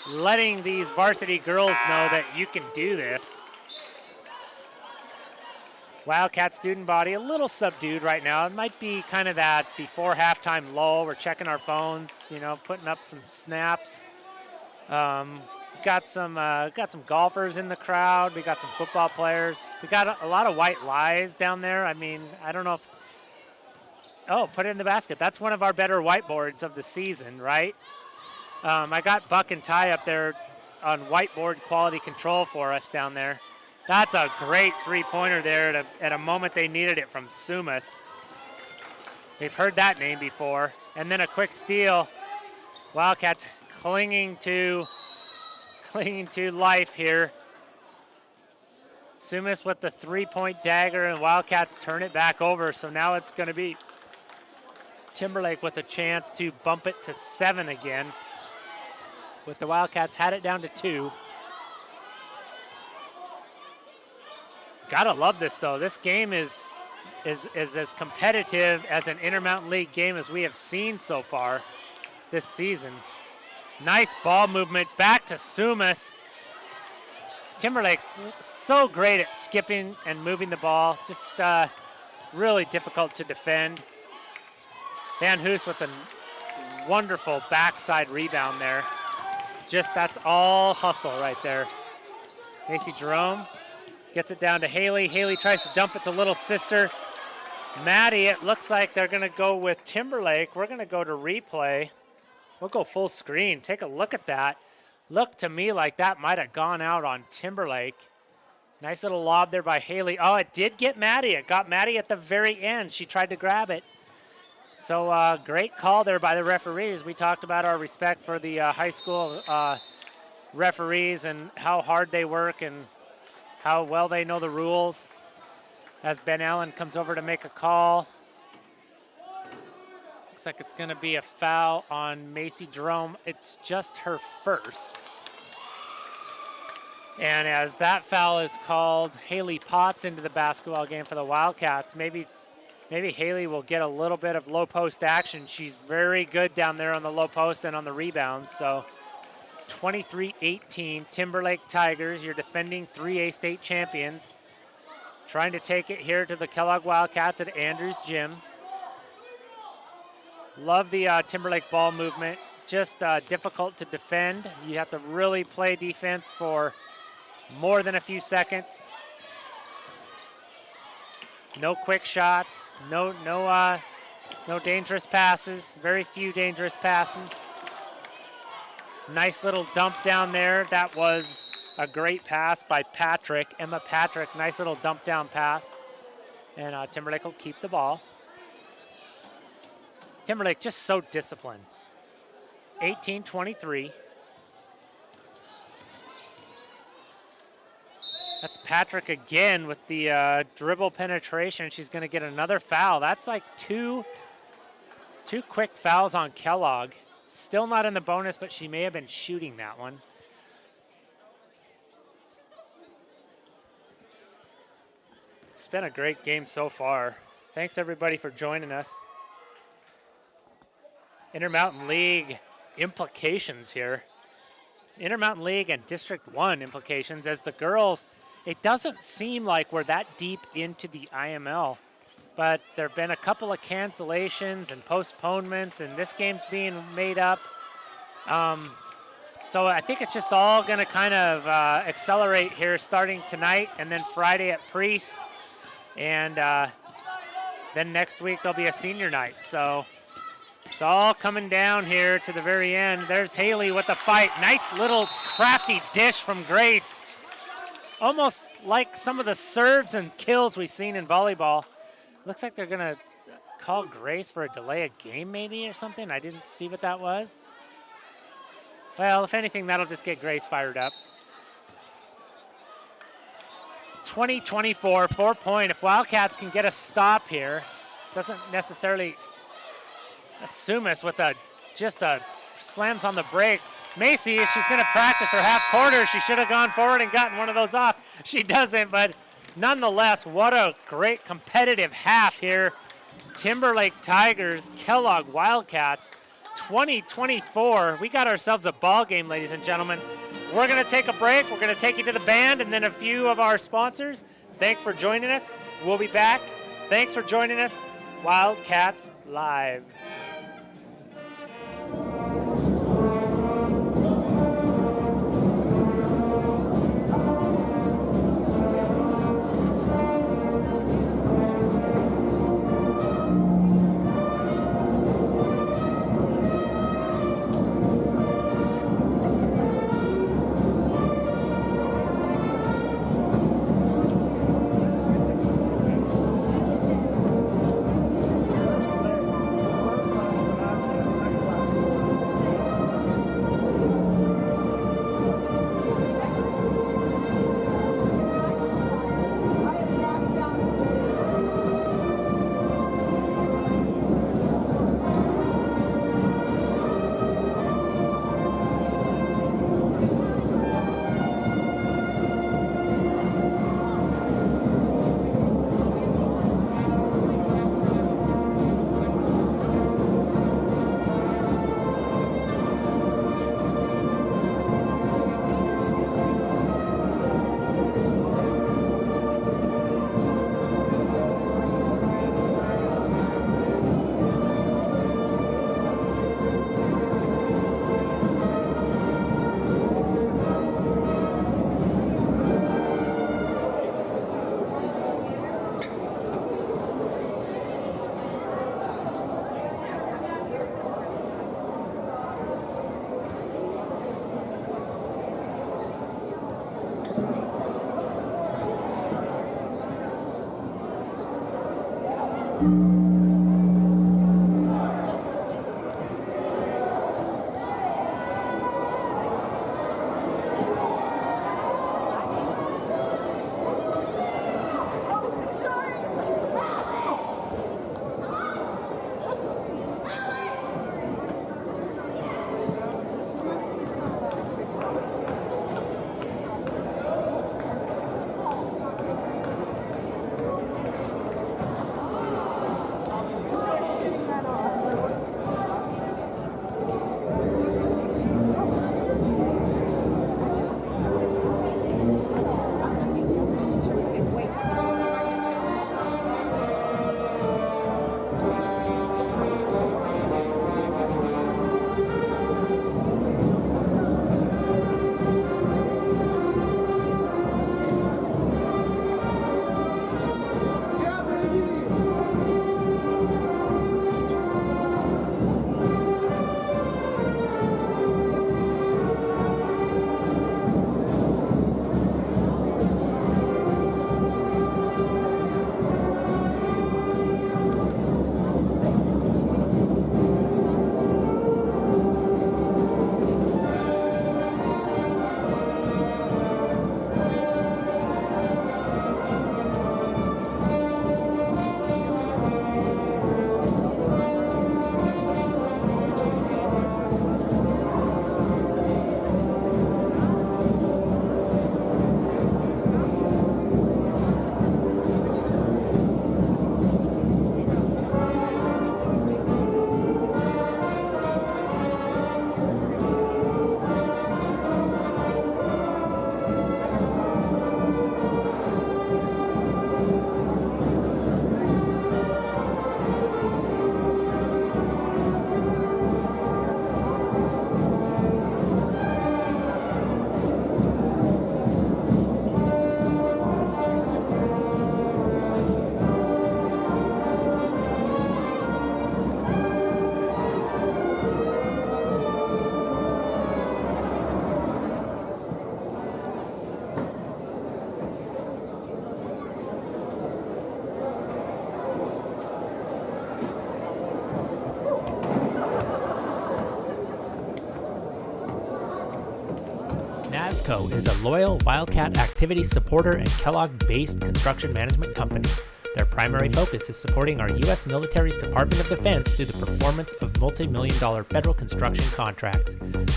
letting these varsity girls know that you can do this. Wildcat student body a little subdued right now. It might be kind of that before halftime lull. We're checking our phones, putting up some snaps. Got some golfers in the crowd. We got some football players. We got a lot of white lies down there. I mean, I don't know if. Oh, put it in the basket. That's one of our better whiteboards of the season, right? I got Buck and Ty up there on whiteboard quality control for us down there. That's a great three-pointer there at a moment they needed it from Sumas. They've heard that name before. And then a quick steal. Wildcats clinging to life here. Sumas with the three-point dagger, and Wildcats turn it back over. So now it's going to be Timberlake with a chance to bump it to 7 again. With the Wildcats had it down to 2. Gotta love this though. This game is as competitive as an Intermountain League game as we have seen so far this season. Nice ball movement back to Sumas. Timberlake so great at skipping and moving the ball. Just really difficult to defend. Van Hoos with a wonderful backside rebound there. Just that's all hustle right there. Macy Jerome gets it down to Haley. Haley tries to dump it to little sister. Maddie, it looks like they're going to go with Timberlake. We're going to go to replay. We'll go full screen. Take a look at that. Looked to me like that might have gone out on Timberlake. Nice little lob there by Haley. Oh, it did get Maddie. It got Maddie at the very end. She tried to grab it. So great call there by the referees. We talked about our respect for the high school referees and how hard they work and how well they know the rules. As Ben Allen comes over to make a call. Looks like it's going to be a foul on Macy Jerome. It's just her first. And as that foul is called, Haley Potts into the basketball game for the Wildcats. Maybe Haley will get a little bit of low post action. She's very good down there on the low post and on the rebounds. So 23-18, Timberlake Tigers, your defending 3A state champions, trying to take it here to the Kellogg Wildcats at Andrews Gym. Love the Timberlake ball movement. Just difficult to defend. You have to really play defense for more than a few seconds. No quick shots. No No dangerous passes, very few dangerous passes. Nice little dump down there. That was a great pass by Patrick, Emma Patrick. Nice little dump down pass. And Timberlake will keep the ball. Timberlake just so disciplined. 18-23. That's Patrick again with the dribble penetration. She's going to get another foul. That's like two quick fouls on Kellogg. Still not in the bonus, but she may have been shooting that one. It's been a great game so far. Thanks everybody for joining us. Intermountain League implications here. Intermountain League and District 1 implications. As the girls, it doesn't seem like we're that deep into the IML, but there have been a couple of cancellations and postponements, and this game's being made up. So I think it's just all going to kind of accelerate here starting tonight and then Friday at Priest. And then next week there'll be a senior night. So it's all coming down here to the very end. There's Haley with the fight. Nice little crafty dish from Grace. Almost like some of the serves and kills we've seen in volleyball. Looks like they're gonna call Grace for a delay of game maybe or something. I didn't see what that was. Well, if anything, that'll just get Grace fired up. 20-24, 4-point. If Wildcats can get a stop here, doesn't necessarily assume us with just a slams on the brakes. Macy, if she's going to practice her half quarter, she should have gone forward and gotten one of those off. She doesn't, but nonetheless, what a great competitive half here. Timberlake Tigers, Kellogg Wildcats, 20-24. We got ourselves a ball game, ladies and gentlemen. We're going to take a break. We're going to take you to the band and then a few of our sponsors. Thanks for joining us. We'll be back. Thanks for joining us. Wildcats Live. NASCO is a loyal Wildcat activity supporter and Kellogg-based construction management company. Their primary focus is supporting our U.S. military's Department of Defense through the performance of multi-million-dollar federal construction contracts.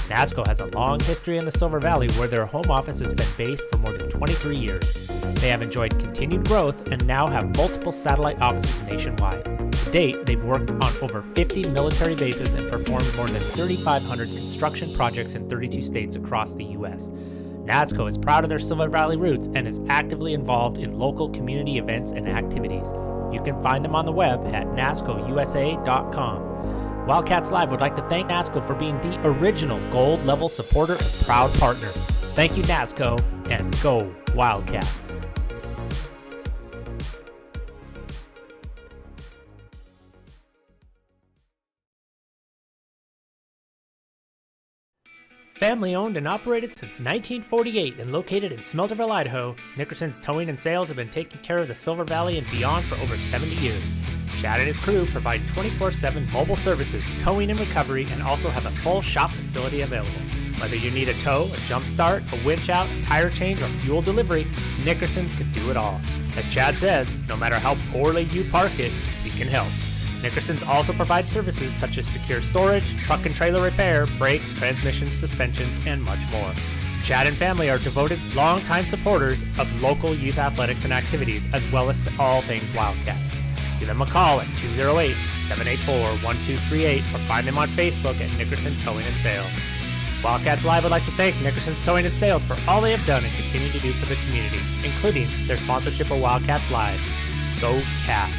NASCO has a long history in the Silver Valley where their home office has been based for more than 23 years. They have enjoyed continued growth and now have multiple satellite offices nationwide. To date, they've worked on over 50 military bases and performed more than 3,500 construction projects in 32 states across the U.S. NASCO is proud of their Silver Valley roots and is actively involved in local community events and activities. You can find them on the web at nascousa.com. Wildcats Live would like to thank NASCO for being the original gold level supporter and proud partner. Thank you, NASCO, and go Wildcats. Family owned and operated since 1948 and located in Smelterville, Idaho, Nickerson's Towing and Sales have been taking care of the Silver Valley and beyond for over 70 years. Chad and his crew provide 24/7 mobile services, towing and recovery, and also have a full shop facility available. Whether you need a tow, a jump start, a winch out, a tire change, or fuel delivery, Nickerson's can do it all. As Chad says, no matter how poorly you park it, we can help. Nickerson's also provides services such as secure storage, truck and trailer repair, brakes, transmissions, suspensions, and much more. Chad and family are devoted, longtime supporters of local youth athletics and activities, as well as all things Wildcats. Give them a call at 208-784-1238 or find them on Facebook at Nickerson Towing and Sales. Wildcats Live would like to thank Nickerson's Towing and Sales for all they have done and continue to do for the community, including their sponsorship of Wildcats Live. Go Cats!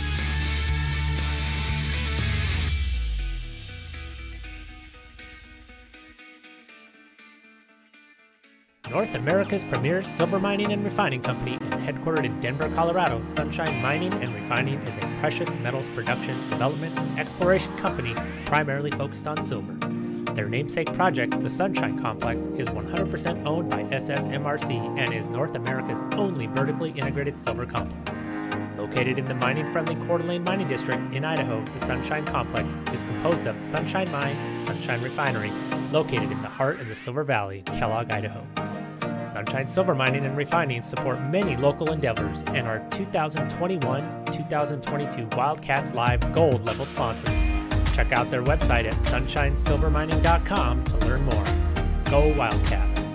North America's premier silver mining and refining company and headquartered in Denver, Colorado, Sunshine Mining and Refining is a precious metals production, development, and exploration company primarily focused on silver. Their namesake project, the Sunshine Complex, is 100% owned by SSMRC and is North America's only vertically integrated silver complex. Located in the mining-friendly Coeur d'Alene Mining District in Idaho, the Sunshine Complex is composed of the Sunshine Mine and Sunshine Refinery, located in the heart of the Silver Valley, Kellogg, Idaho. Sunshine Silver Mining and Refining support many local endeavors and are 2021-2022 Wildcats Live Gold level sponsors. Check out their website at sunshinesilvermining.com to learn more. Go Wildcats!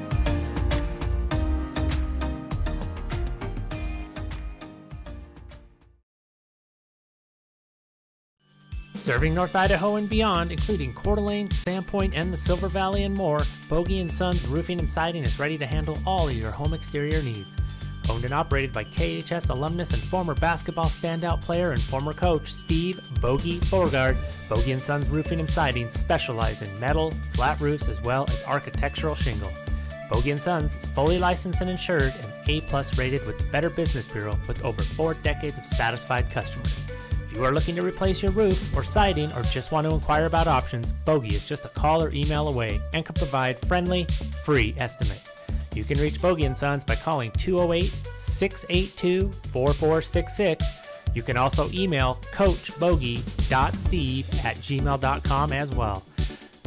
Serving North Idaho and beyond, including Coeur d'Alene, Sandpoint, and the Silver Valley and more, Bogie & Sons Roofing and Siding is ready to handle all of your home exterior needs. Owned and operated by KHS alumnus and former basketball standout player and former coach Steve Bogie Thorgard, Bogie & Sons Roofing and Siding specialize in metal, flat roofs, as well as architectural shingle. Bogie & Sons is fully licensed and insured and A+ rated with the Better Business Bureau with over 4 decades of satisfied customers. If you are looking to replace your roof or siding or just want to inquire about options, Bogie is just a call or email away and can provide friendly, free estimates. You can reach Bogie & Sons by calling 208-682-4466. You can also email coachbogie.steve@gmail.com as well.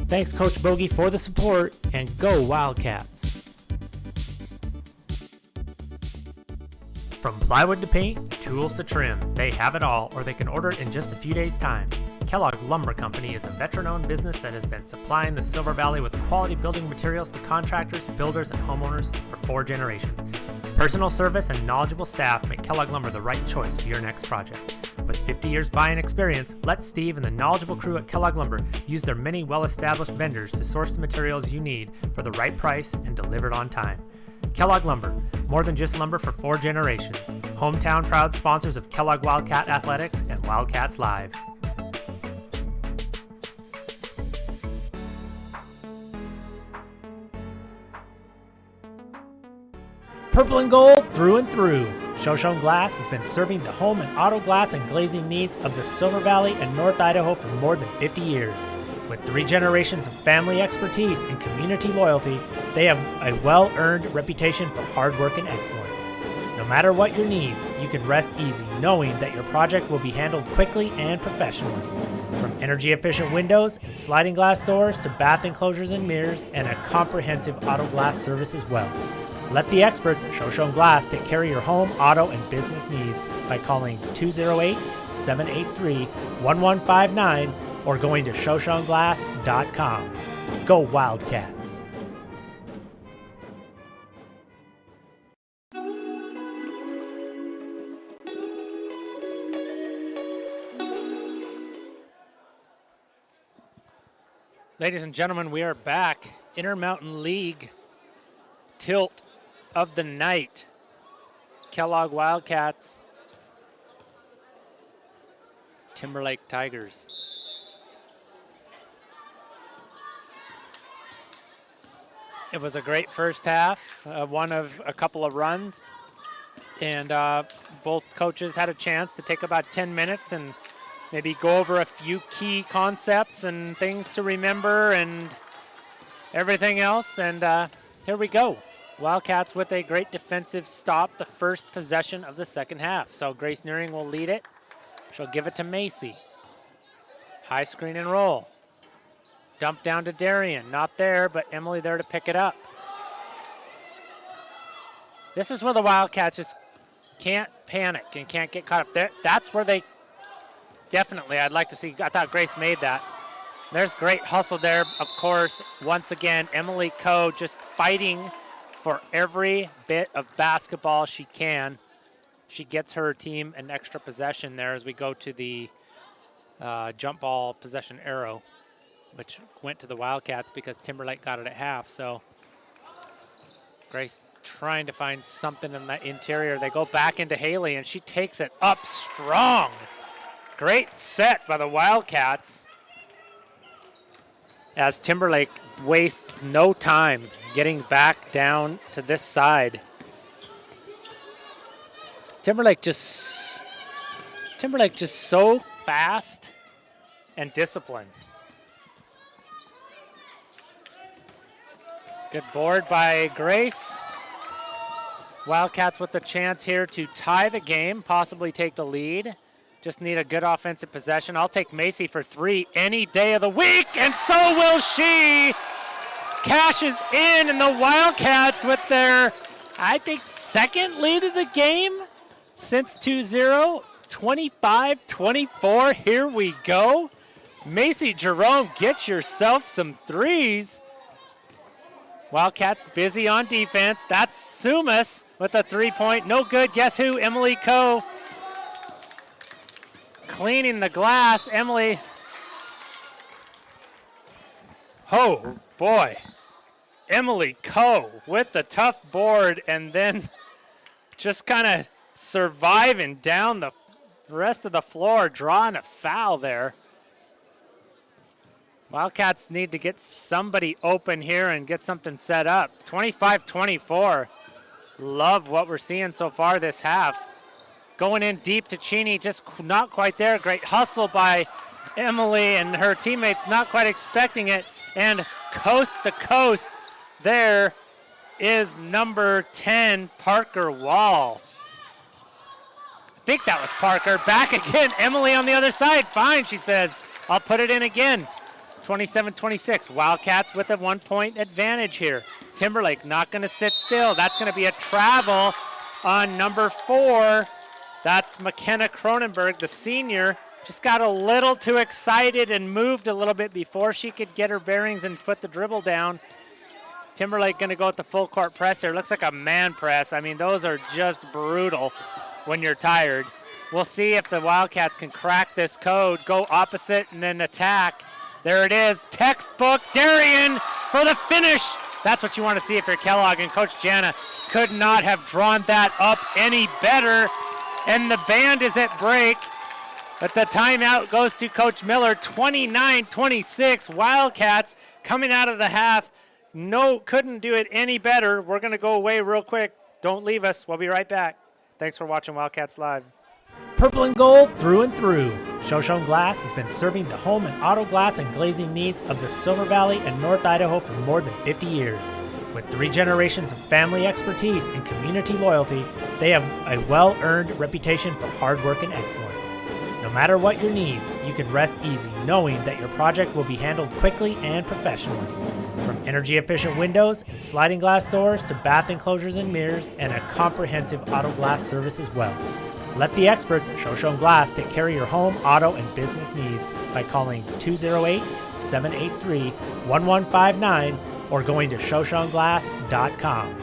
Thanks, Coach Bogie, for the support, and go Wildcats! From plywood to paint, tools to trim, they have it all, or they can order it in just a few days' time. Kellogg Lumber Company is a veteran-owned business that has been supplying the Silver Valley with quality building materials to contractors, builders, and homeowners for 4 generations. Personal service and knowledgeable staff make Kellogg Lumber the right choice for your next project. With 50 years buying experience, let Steve and the knowledgeable crew at Kellogg Lumber use their many well-established vendors to source the materials you need for the right price and delivered on time. Kellogg Lumber, more than just lumber for 4 generations. Hometown proud sponsors of Kellogg Wildcat Athletics and Wildcats Live. Purple and gold through and through. Shoshone Glass has been serving the home and auto glass and glazing needs of the Silver Valley and North Idaho for more than 50 years. With 3 generations of family expertise and community loyalty, they have a well-earned reputation for hard work and excellence. No matter what your needs, you can rest easy knowing that your project will be handled quickly and professionally. From energy-efficient windows and sliding glass doors to bath enclosures and mirrors and a comprehensive auto glass service as well. Let the experts at Shoshone Glass take care of your home, auto, and business needs by calling 208-783-1159 or going to shoshoneglass.com. Go Wildcats! Ladies and gentlemen, we are back. Intermountain League tilt of the night. Kellogg Wildcats, Timberlake Tigers. It was a great first half, one of a couple of runs, and both coaches had a chance to take about 10 minutes and maybe go over a few key concepts and things to remember and everything else. And here we go. Wildcats with a great defensive stop, the first possession of the second half. So Grace Nearing will lead it. She'll give it to Macy. High screen and roll. Dump down to Darian. Not there, but Emily there to pick it up. This is where the Wildcats just can't panic and can't get caught up there. That's where they definitely, I'd like to see, I thought Grace made that. There's great hustle there, of course. Once again, Emily Coe just fighting for every bit of basketball she can. She gets her team an extra possession there as we go to the jump ball possession arrow, which went to the Wildcats because Timberlake got it at half. So Grace trying to find something in the interior. They go back into Haley, and she takes it up strong. Great set by the Wildcats as Timberlake wastes no time getting back down to this side. Timberlake just so fast and disciplined. Good board by Grace. Wildcats with the chance here to tie the game, possibly take the lead. Just need a good offensive possession. I'll take Macy for three any day of the week, and so will she. Cashes in, and the Wildcats with their, I think, second lead of the game since 2-0. 25-24, here we go. Macy Jerome, get yourself some threes. Wildcats busy on defense. That's Sumas with a three-point. No good. Guess who? Emily Coe cleaning the glass. Emily. Oh, boy. Emily Coe with the tough board and then just kind of surviving down the rest of the floor, drawing a foul there. Wildcats need to get somebody open here and get something set up. 25-24. Love what we're seeing so far this half. Going in deep to Cheney, just not quite there. Great hustle by Emily and her teammates, not quite expecting it. And coast to coast, there is number 10, Parker Wall. I think that was Parker. Back again, Emily on the other side. Fine, she says. I'll put it in again. 27-26. Wildcats with a 1-point advantage here. Timberlake not going to sit still. That's going to be a travel on number 4. That's McKenna Cronenberg, the senior. Just got a little too excited and moved a little bit before she could get her bearings and put the dribble down. Timberlake going to go with the full court press here. Looks like a man press. I mean, those are just brutal when you're tired. We'll see if the Wildcats can crack this code, go opposite and then attack. There it is, textbook Darian for the finish. That's what you want to see if you're Kellogg, and Coach Jana could not have drawn that up any better. And the band is at break, but the timeout goes to Coach Miller. 29-26, Wildcats coming out of the half. No, couldn't do it any better. We're going to go away real quick. Don't leave us. We'll be right back. Thanks for watching Wildcats Live. Purple and gold through and through. Shoshone Glass has been serving the home and auto glass and glazing needs of the Silver Valley and North Idaho for more than 50 years. With 3 generations of family expertise and community loyalty, they have a well-earned reputation for hard work and excellence. No matter what your needs, you can rest easy knowing that your project will be handled quickly and professionally. From energy-efficient windows and sliding glass doors to bath enclosures and mirrors and a comprehensive auto glass service as well. Let the experts at Shoshone Glass take care of your home, auto, and business needs by calling 208-783-1159 or going to shoshoneglass.com.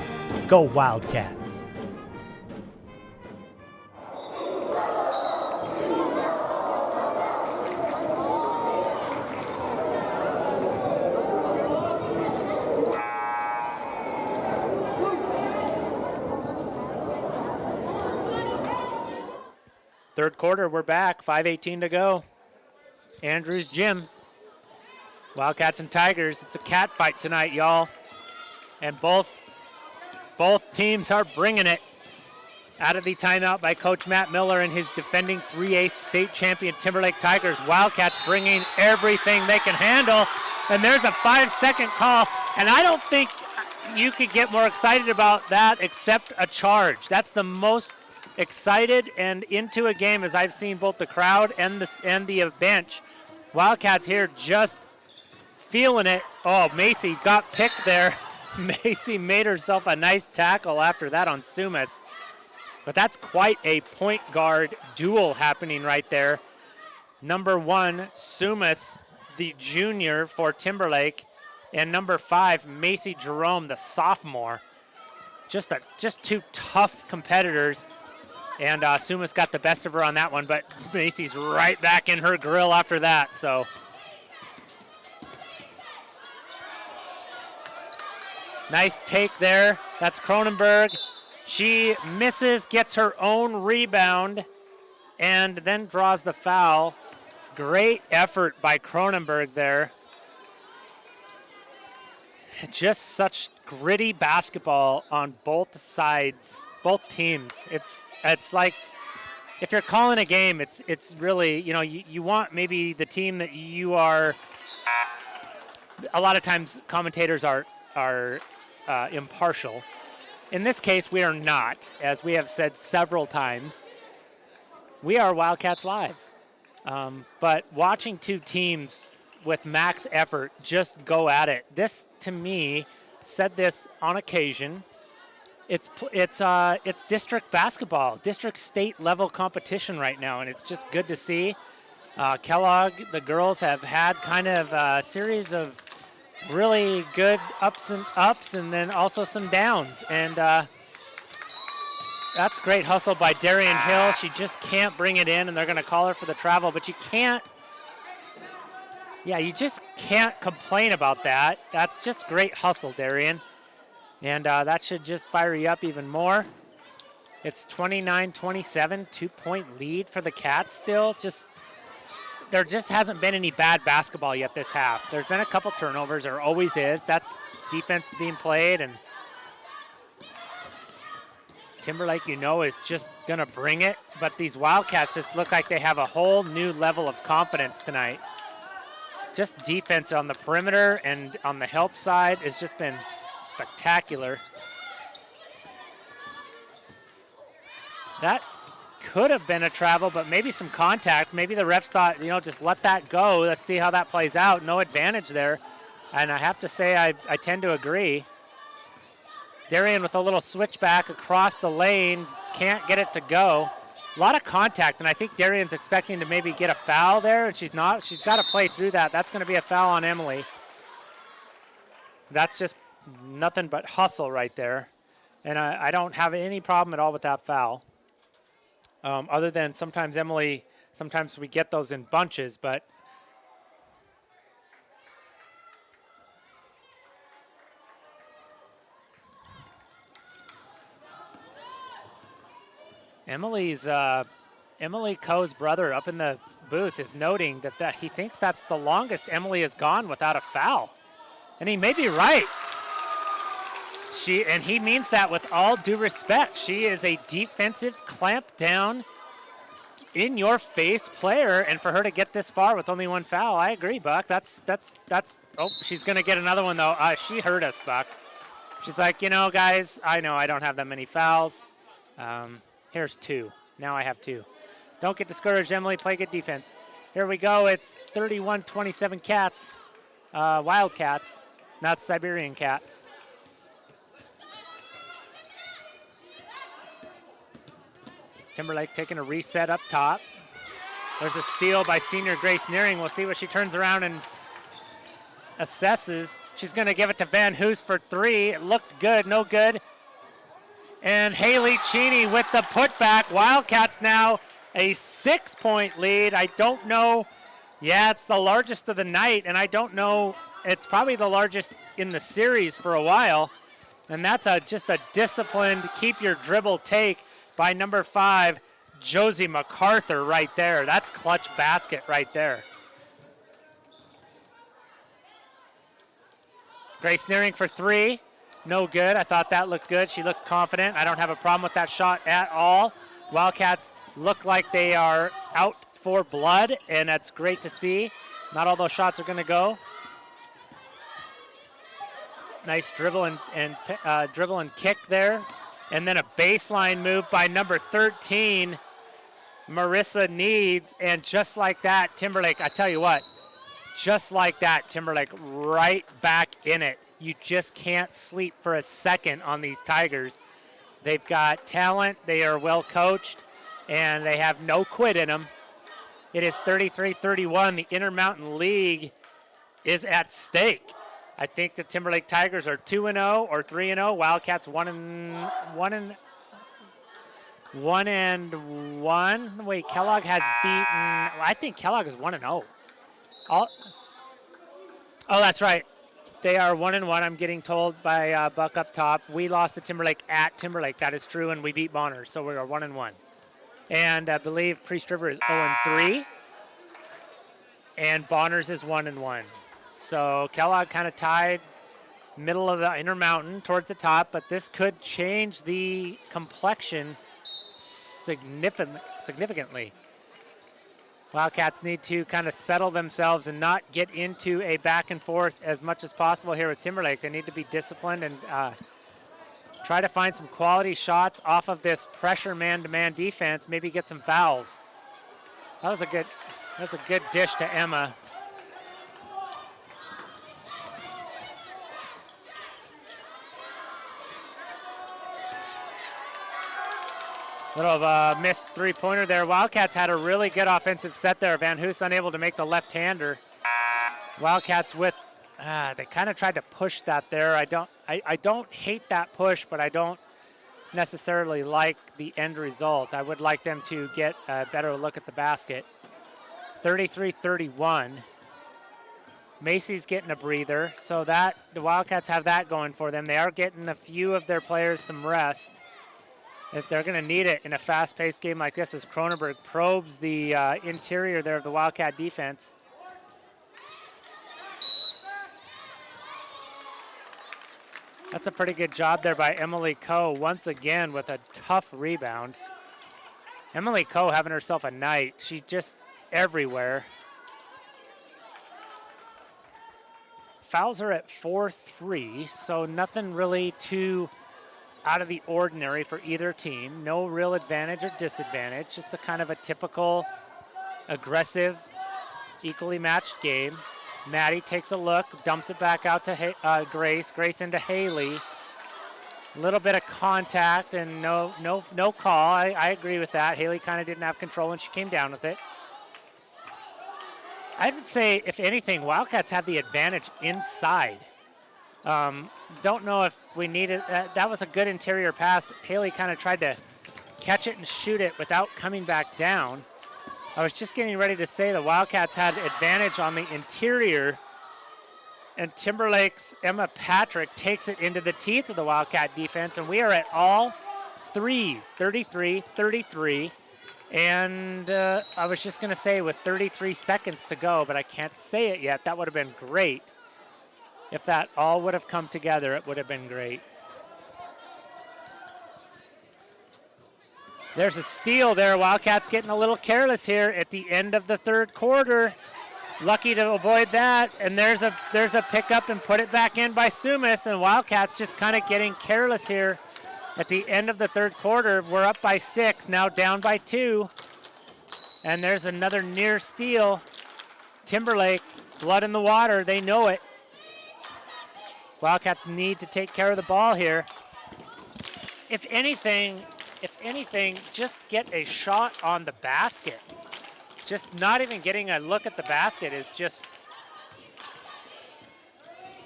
Go Wildcats! Third quarter, we're back. 5:18 to go. Andrews Gym. Wildcats and Tigers. It's a cat fight tonight, y'all. And both teams are bringing it. Out of the timeout by Coach Matt Miller and his defending 3A state champion Timberlake Tigers. Wildcats bringing everything they can handle. And there's a 5-second call. And I don't think you could get more excited about that except a charge. That's the most excited and into a game as I've seen both the crowd and the bench. Wildcats here just feeling it. Oh, Macy got picked there. Macy made herself a nice tackle after that on Sumas. But that's quite a point guard duel happening right there. Number 1, Sumas, the junior for Timberlake, and number 5, Macy Jerome, the sophomore. Just two tough competitors. And Sumas got the best of her on that one, but Macy's right back in her grill after that. So nice take there. That's Cronenberg. She misses, gets her own rebound, and then draws the foul. Great effort by Cronenberg there. Just such gritty basketball on both sides, both teams. It's like if you're calling a game, it's really, you want maybe the team that you are. A lot of times commentators are impartial. In this case, we are not, as we have said several times. We are Wildcats Live. But watching two teams with max effort just go at it. This, to me, said this on occasion. It's district basketball, district state level competition right now, and it's just good to see. Kellogg, the girls have had kind of a series of really good ups, and then also some downs. And that's great hustle by Darian Hill. She just can't bring it in, and they're going to call her for the travel, but you just can't complain about that. That's just great hustle, Darian. And that should just fire you up even more. It's 29-27, 2-point lead for the Cats still. There just hasn't been any bad basketball yet this half. There's been a couple turnovers, there always is. That's defense being played, and Timberlake, is just going to bring it. But these Wildcats just look like they have a whole new level of confidence tonight. Just defense on the perimeter and on the help side has just been spectacular. That could have been a travel, but maybe some contact. Maybe the refs thought, just let that go. Let's see how that plays out. No advantage there. And I have to say, I tend to agree. Darian with a little switchback across the lane. Can't get it to go. A lot of contact, and I think Darian's expecting to maybe get a foul there, and she's not. She's got to play through that. That's going to be a foul on Emily. That's just nothing but hustle right there. And I don't have any problem at all with that foul. Other than sometimes we get those in bunches, but Emily Coe's brother up in the booth is noting that he thinks that's the longest Emily has gone without a foul. And he may be right. And he means that with all due respect. She is a defensive, clamp down, in your face player, and for her to get this far with only one foul, I agree, Buck. That's oh, she's gonna get another one though. She hurt us, Buck. She's like, guys, I know I don't have that many fouls. Here's 2. Now I have 2. Don't get discouraged, Emily. Play good defense. Here we go. It's 31-27 Cats. Wildcats, not Siberian Cats. Timberlake taking a reset up top. There's a steal by senior Grace Nearing. We'll see what she turns around and assesses. She's going to give it to Van Hoos for 3. It looked good, no good. And Haley Cheney with the putback. Wildcats now a 6-point lead. I don't know. Yeah, it's the largest of the night, and I don't know. It's probably the largest in the series for a while. And that's just a disciplined, keep your dribble take by number 5, Josie MacArthur right there. That's clutch basket right there. Grace Nearing for 3. No good. I thought that looked good. She looked confident. I don't have a problem with that shot at all. Wildcats look like they are out for blood, and that's great to see. Not all those shots are going to go. Nice dribble and kick there. And then a baseline move by number 13, Marissa Needs. And just like that, Timberlake, I tell you what, just like that, Timberlake right back in it. You just can't sleep for a second on these Tigers. They've got talent, they are well coached, and they have no quit in them. It is 33-31. The Intermountain League is at stake. I think the Timberlake Tigers are 2-0 or 3-0. Wildcats 1-1. Wait, Kellogg has beaten. I think Kellogg is 1-0. Oh, that's right. They are 1-1. I'm getting told by Buck up top. We lost to Timberlake at Timberlake. That is true, and we beat Bonners, so we are 1-1. And I believe Priest River is 0-3, and Bonners is 1-1. So Kellogg kind of tied middle of the Intermountain towards the top, but this could change the complexion significantly. Wildcats need to kind of settle themselves and not get into a back and forth as much as possible here with Timberlake. They need to be disciplined and try to find some quality shots off of this pressure man-to-man defense, maybe get some fouls. That's a good dish to Emma. Little of a missed three-pointer there. Wildcats had a really good offensive set there. Van Hoos unable to make the left-hander. Wildcats with, they kind of tried to push that there. I don't hate that push, but I don't necessarily like the end result. I would like them to get a better look at the basket. 33-31. Macy's getting a breather, so that the Wildcats have that going for them. They are getting a few of their players some rest. They're going to need it in a fast-paced game like this as Cronenberg probes the interior there of the Wildcat defense. That's a pretty good job there by Emily Coe, once again with a tough rebound. Emily Coe having herself a night. She's just everywhere. Fouls are at 4-3, so nothing really too out of the ordinary for either team. No real advantage or disadvantage, just a kind of a typical aggressive, equally matched game. Maddie takes a look, dumps it back out to Grace. Grace into Haley. A little bit of contact and no call. I agree with that. Haley kind of didn't have control when she came down with it. I would say, if anything, Wildcats have the advantage inside. Don't know if we needed that was a good interior pass. Haley kind of tried to catch it and shoot it without coming back down. I was just getting ready to say the Wildcats had advantage on the interior, and Timberlake's Emma Patrick takes it into the teeth of the Wildcat defense, and we are at all threes, 33-33. And I was just going to say with 33 seconds to go, but I can't say it yet. That would have been great. If that all would have come together, it would have been great. There's a steal there. Wildcats getting a little careless here at the end of the third quarter. Lucky to avoid that. And there's a pickup and put it back in by Sumas. And Wildcats just kind of getting careless here at the end of the third quarter. We're up by 6, now down by 2. And there's another near steal. Timberlake, blood in the water, they know it. Wildcats need to take care of the ball here. If anything, just get a shot on the basket. Just not even getting a look at the basket is just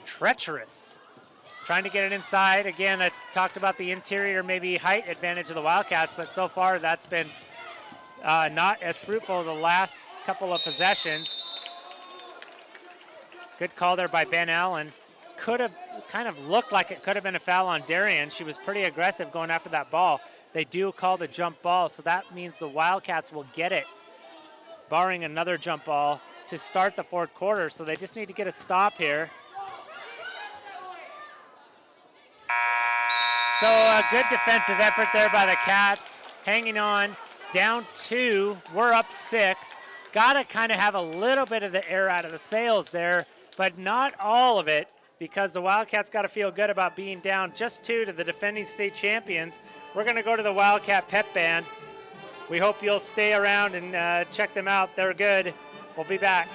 treacherous. Trying to get it inside. Again, I talked about the interior, maybe height advantage of the Wildcats, but so far that's been not as fruitful the last couple of possessions. Good call there by Ben Allen. Could have kind of looked like it could have been a foul on Darian. She was pretty aggressive going after that ball. They do call the jump ball, so that means the Wildcats will get it, barring another jump ball, to start the fourth quarter. So they just need to get a stop here. So a good defensive effort there by the Cats, hanging on, down 2, we're up 6. Gotta kind of have a little bit of the air out of the sails there, but not all of it, because the Wildcats gotta feel good about being down just 2 to the defending state champions. We're gonna go to the Wildcat Pep Band. We hope you'll stay around and check them out. They're good. We'll be back.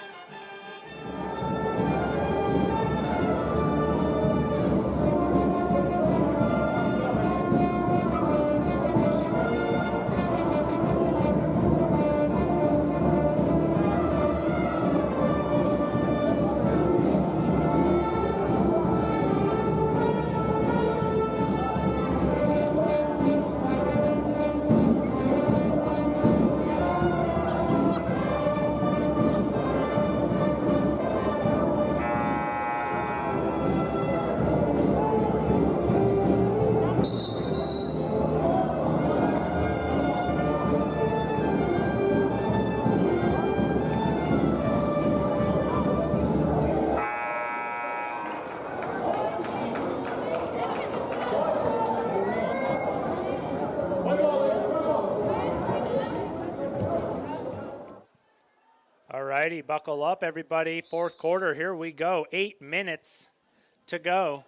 Alrighty, buckle up, everybody. Fourth quarter, here we go. 8 minutes to go.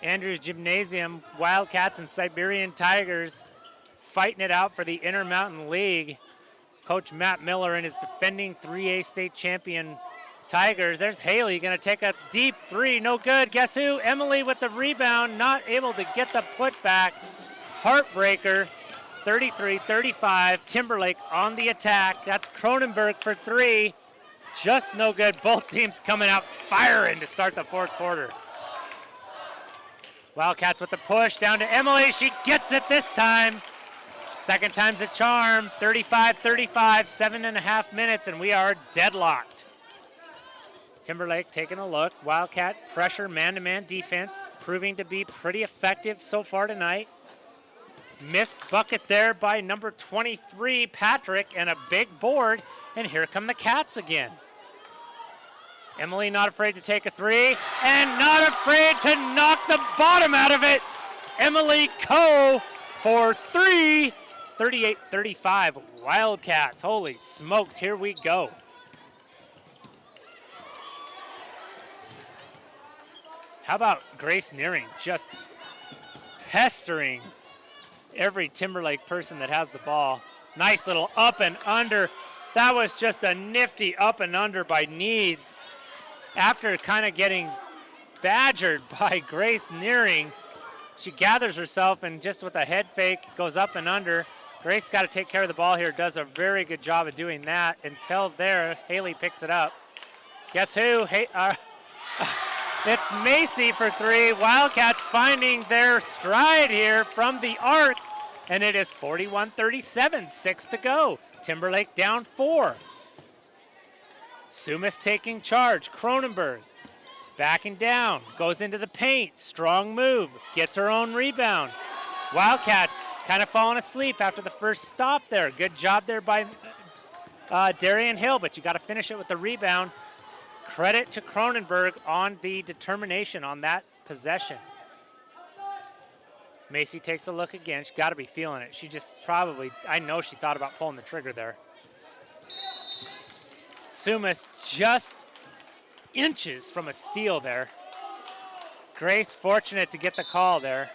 Andrews Gymnasium, Wildcats and Siberian Tigers fighting it out for the Intermountain League. Coach Matt Miller and his defending 3A state champion Tigers. There's Haley going to take a deep 3. No good. Guess who? Emily with the rebound, not able to get the putback. Heartbreaker. 33-35, Timberlake on the attack. That's Cronenberg for 3. Just no good. Both teams coming out firing to start the fourth quarter. Wildcats with the push down to Emily. She gets it this time. Second time's a charm. 35-35, 7.5 minutes, and we are deadlocked. Timberlake taking a look. Wildcat pressure, man-to-man defense, proving to be pretty effective so far tonight. Missed bucket there by number 23, Patrick, and a big board. And here come the Cats again. Emily not afraid to take a 3 and not afraid to knock the bottom out of it. Emily Coe for 3. 38-35, Wildcats. Holy smokes, here we go. How about Grace Nearing just pestering every Timberlake person that has the ball. Nice little up and under. That was just a nifty up and under by Needs. After kind of getting badgered by Grace Nearing, she gathers herself and just with a head fake goes up and under. Grace got to take care of the ball here, does a very good job of doing that. Until there, Haley picks it up. Guess who? It's Macy for 3. Wildcats finding their stride here from the arc. And it is 41-37, 6 to go. Timberlake down 4. Sumas taking charge. Cronenberg backing down. Goes into the paint. Strong move. Gets her own rebound. Wildcats kind of falling asleep after the first stop there. Good job there by Darian Hill, but you got to finish it with the rebound. Credit to Cronenberg on the determination on that possession. Macy takes a look again. She's got to be feeling it. She just probably, I know she thought about pulling the trigger there. Sumas just inches from a steal there. Grace fortunate to get the call there.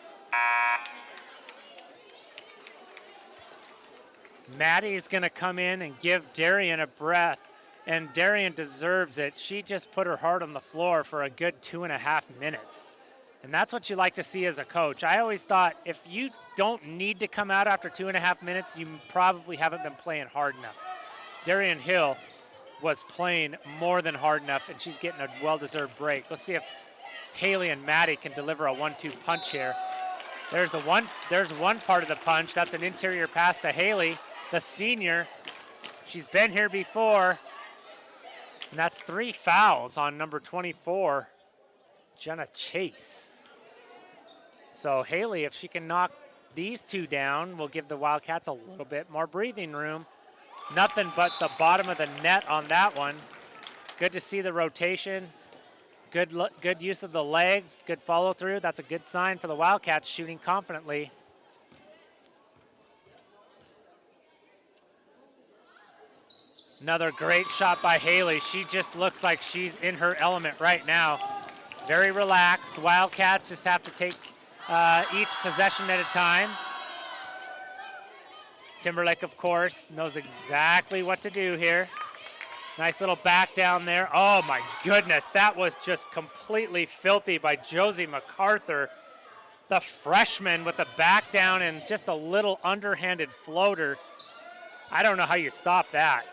Maddie's going to come in and give Darian a breath, and Darian deserves it. She just put her heart on the floor for a good 2.5 minutes. And that's what you like to see as a coach. I always thought if you don't need to come out after 2.5 minutes, you probably haven't been playing hard enough. Darian Hill was playing more than hard enough, and she's getting a well-deserved break. Let's see if Haley and Maddie can deliver a 1-2 punch here. There's one part of the punch. That's an interior pass to Haley, the senior. She's been here before. And that's 3 fouls on number 24, Jenna Chase. So Haley, if she can knock these two down, will give the Wildcats a little bit more breathing room. Nothing but the bottom of the net on that one. Good to see the rotation. Good use of the legs, good follow through. That's a good sign for the Wildcats shooting confidently. Another great shot by Haley. She just looks like she's in her element right now. Very relaxed. Wildcats just have to take each possession at a time. Timberlake, of course, knows exactly what to do here. Nice little back down there. Oh my goodness, that was just completely filthy by Josie MacArthur. The freshman with the back down and just a little underhanded floater. I don't know how you stop that.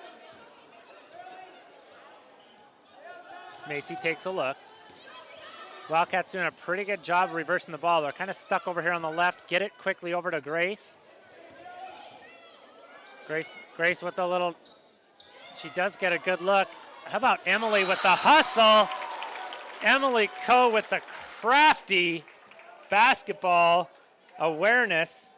Macy takes a look. Wildcats doing a pretty good job of reversing the ball. They're kind of stuck over here on the left. Get it quickly over to Grace. Grace with a little, she does get a good look. How about Emily with the hustle? Emily Coe with the crafty basketball awareness.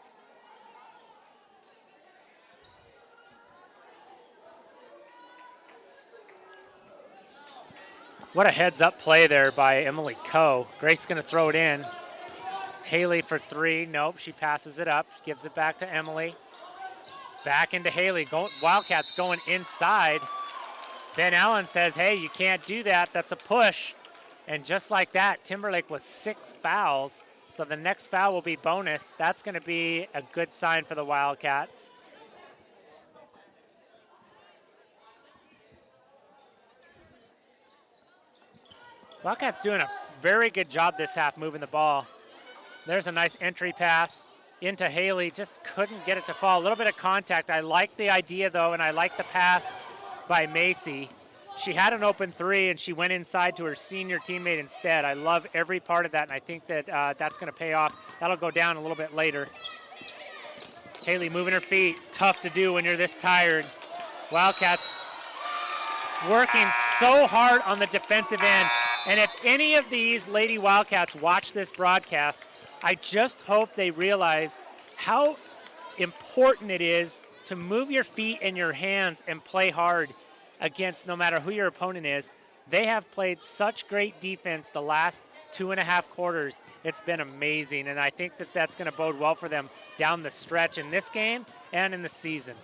What a heads-up play there by Emily Coe. Grace going to throw it in. Haley for 3. Nope, she passes it up. Gives it back to Emily. Back into Haley. Wildcats going inside. Ben Allen says, hey, you can't do that. That's a push. And just like that, Timberlake with 6 fouls. So the next foul will be bonus. That's going to be a good sign for the Wildcats. Wildcats doing a very good job this half moving the ball. There's a nice entry pass into Haley, just couldn't get it to fall. A little bit of contact. I like the idea though, and I like the pass by Macy. She had an open 3 and she went inside to her senior teammate instead. I love every part of that, and I think that that's gonna pay off. That'll go down a little bit later. Haley moving her feet, tough to do when you're this tired. Wildcats working so hard on the defensive end. And if any of these Lady Wildcats watch this broadcast, I just hope they realize how important it is to move your feet and your hands and play hard against no matter who your opponent is. They have played such great defense the last 2.5 quarters. It's been amazing, and I think that that's going to bode well for them down the stretch in this game and in the season.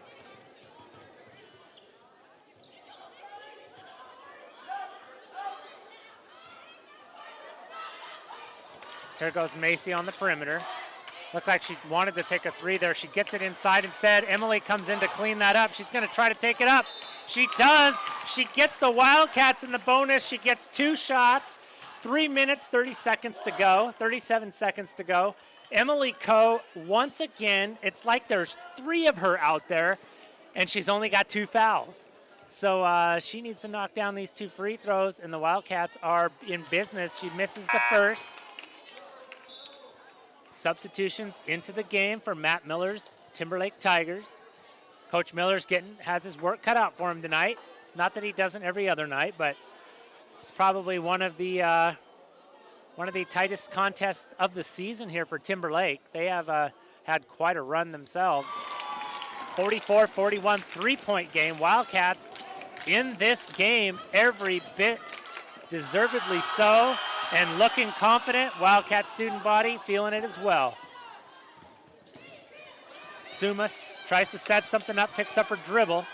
Here goes Macy on the perimeter. Looked like she wanted to take a 3 there. She gets it inside instead. Emily comes in to clean that up. She's going to try to take it up. She does. She gets the Wildcats in the bonus. She gets 2 shots. 3 minutes, 30 seconds to go. 37 seconds to go. Emily Coe, once again, it's like there's 3 of her out there, and she's only got 2 fouls. So she needs to knock down these 2 free throws, and the Wildcats are in business. She misses the first. Substitutions into the game for Matt Miller's Timberlake Tigers. Coach Miller's has his work cut out for him tonight. Not that he doesn't every other night, but it's probably one of the tightest contests of the season here for Timberlake. They have had quite a run themselves. 44-41 3-point game. Wildcats in this game every bit deservedly so. And looking confident, Wildcat student body feeling it as well. Sumas tries to set something up, picks up her dribble.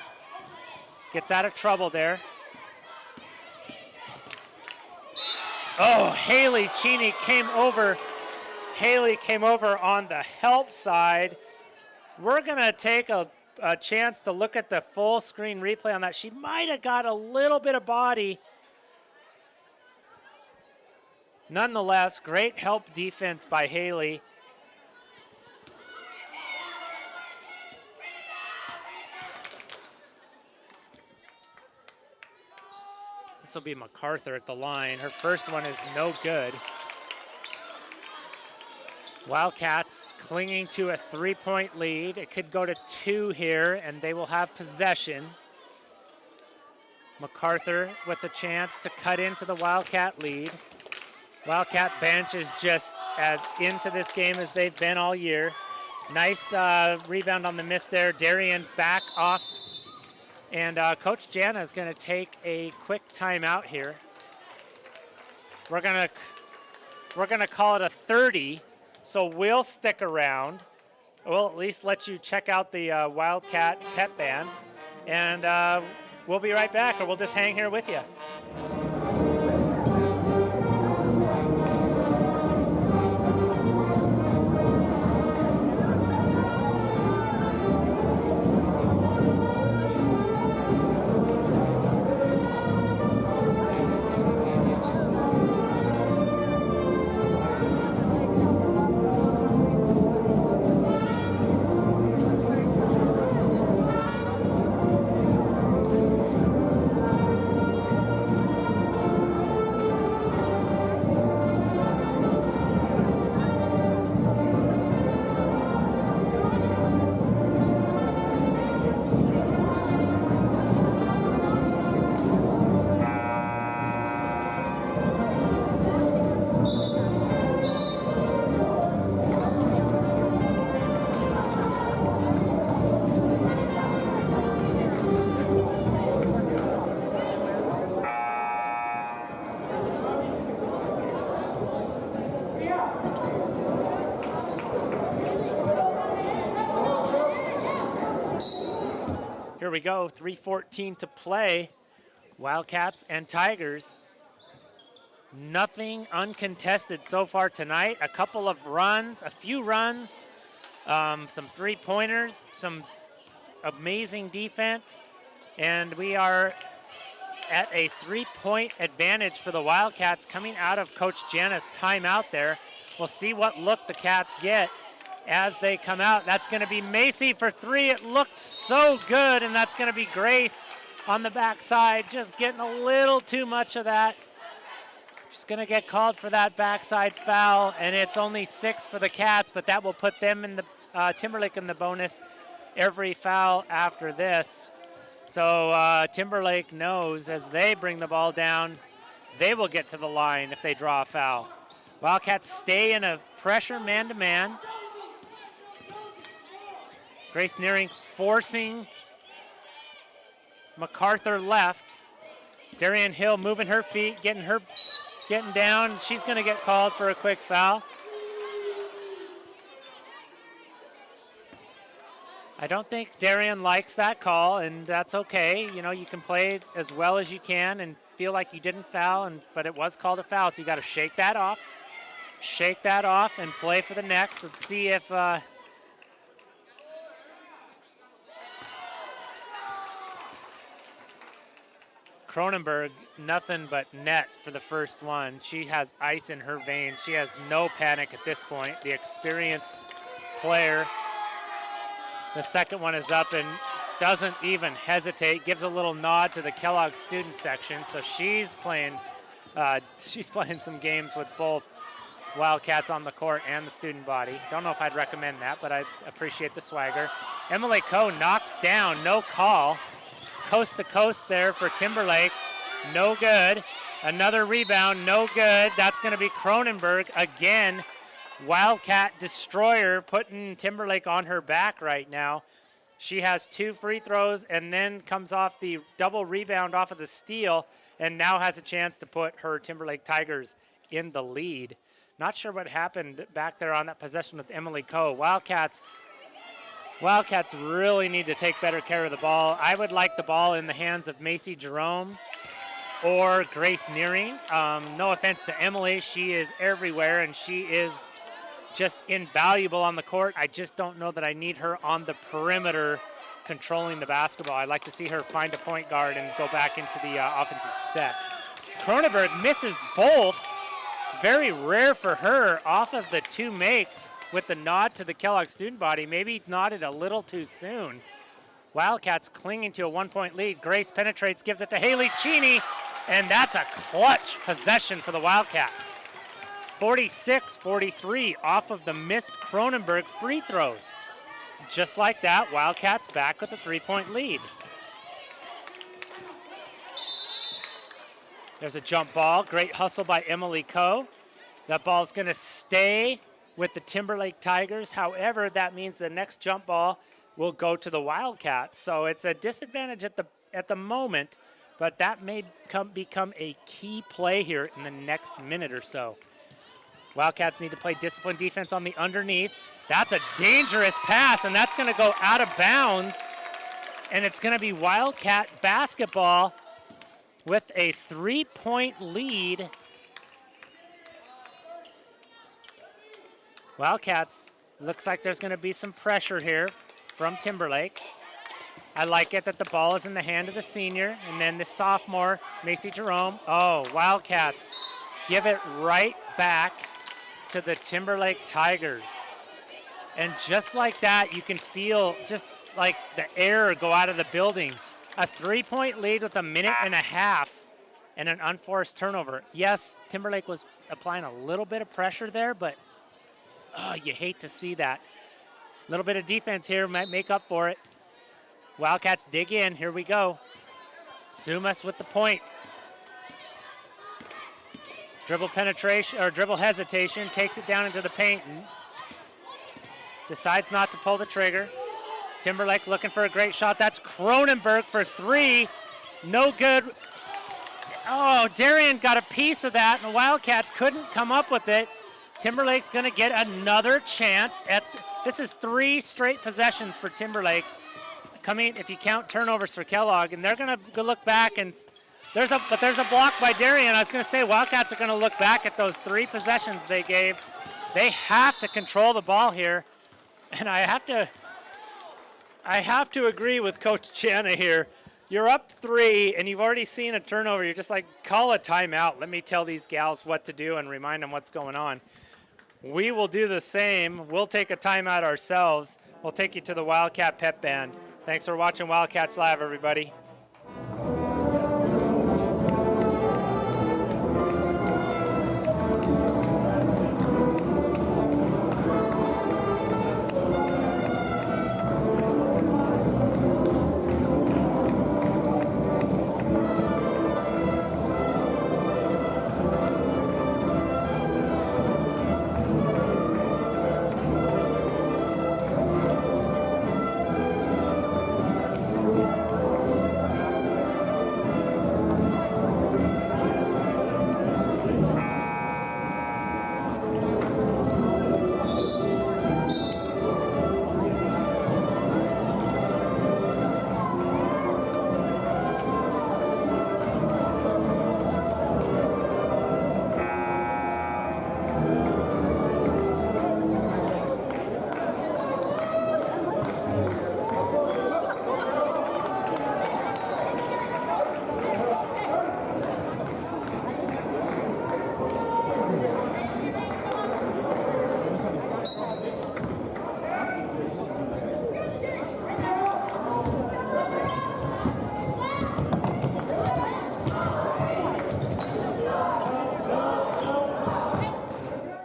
Gets out of trouble there. Oh, Haley Cheney came over. Haley came over on the help side. We're gonna take a a chance to look at the full screen replay on that. She might have got a little bit of body. Nonetheless, great help defense by Haley. This will be MacArthur at the line. Her first one is no good. Wildcats clinging to a 3-point lead. It could go to 2 here, and they will have possession. MacArthur with a chance to cut into the Wildcat lead. Wildcat bench is just as into this game as they've been all year. Nice rebound on the miss there. Darian back off. And Coach Jana is going to take a quick timeout here. We're gonna call it a 30, so we'll stick around. We'll at least let you check out the Wildcat pep band, and we'll be right back, or we'll just hang here with you. Here we go, 3:14 to play. Wildcats and Tigers. Nothing uncontested so far tonight. A couple of runs, a few runs, some three-pointers, some amazing defense, and we are at a 3-point advantage for the Wildcats coming out of Coach Jana's timeout there. We'll see what look the Cats get as they come out. That's going to be Macy for 3. It looked so good, and that's going to be Grace on the backside, just getting a little too much of that. She's going to get called for that backside foul, and it's only 6 for the Cats, but that will put them in the Timberlake in the bonus every foul after this. So Timberlake knows as they bring the ball down, they will get to the line if they draw a foul. Wildcats stay in a pressure man-to-man. Grace Nearing forcing MacArthur left. Darian Hill moving her feet, getting down. She's going to get called for a quick foul. I don't think Darian likes that call, and that's okay. You know, you can play as well as you can and feel like you didn't foul, but it was called a foul, so you got to shake that off. Shake that off and play for the next. Let's see if Cronenberg, nothing but net for the first one. She has ice in her veins. She has no panic at this point. The experienced player. The second one is up and doesn't even hesitate. Gives a little nod to the Kellogg student section. So she's playing some games with both Wildcats on the court and the student body. Don't know if I'd recommend that, but I appreciate the swagger. Emily Coe knocked down, no call. Coast to coast there for Timberlake, no good. Another rebound, no good. That's going to be Cronenberg again. Wildcat destroyer putting Timberlake on her back right now. She has 2 free throws and then comes off the double rebound off of the steal and now has a chance to put her Timberlake Tigers in the lead. Not sure what happened back there on that possession with Emily Coe. Wildcats really need to take better care of the ball. I would like the ball in the hands of Macy Jerome or Grace Nearing. No offense to Emily. She is everywhere, and she is just invaluable on the court. I just don't know that I need her on the perimeter controlling the basketball. I'd like to see her find a point guard and go back into the offensive set. Cronenberg misses both. Very rare for her off of the 2 makes with the nod to the Kellogg student body. Maybe nodded a little too soon. Wildcats clinging to a 1-point lead. Grace penetrates, gives it to Haley Cheney, and that's a clutch possession for the Wildcats. 46-43 off of the missed Cronenberg free throws. Just like that, Wildcats back with a 3-point lead. There's a jump ball. Great hustle by Emily Coe. That ball's going to stay with the Timberlake Tigers. However, that means the next jump ball will go to the Wildcats. So it's a disadvantage at the moment, but that may become a key play here in the next minute or so. Wildcats need to play disciplined defense on the underneath. That's a dangerous pass, and that's going to go out of bounds. And it's going to be Wildcat basketball with a 3-point lead. Wildcats, looks like there's going to be some pressure here from Timberlake. I like it that the ball is in the hand of the senior, and then the sophomore, Macy Jerome. Oh, Wildcats give it right back to the Timberlake Tigers. And just like that, you can feel just like the air go out of the building. A 3-point lead with a minute and a half and an unforced turnover. Yes, Timberlake was applying a little bit of pressure there, but oh, you hate to see that. A little bit of defense here might make up for it. Wildcats dig in. Here we go. Sumas with the point. Dribble penetration, or dribble hesitation, takes it down into the paint and decides not to pull the trigger. Timberlake looking for a great shot. That's Cronenberg for 3. No good. Oh, Darien got a piece of that, and the Wildcats couldn't come up with it. Timberlake's going to get another chance at. This is 3 straight possessions for Timberlake. Coming, if you count turnovers for Kellogg, and they're going to look back and there's a block by Darien. I was going to say Wildcats are going to look back at those 3 possessions they gave. They have to control the ball here, and I have to agree with Coach Chana here. You're up 3, and you've already seen a turnover. You're just like, call a timeout. Let me tell these gals what to do and remind them what's going on. We will do the same. We'll take a timeout ourselves. We'll take you to the Wildcat pep band. Thanks for watching Wildcats Live, everybody.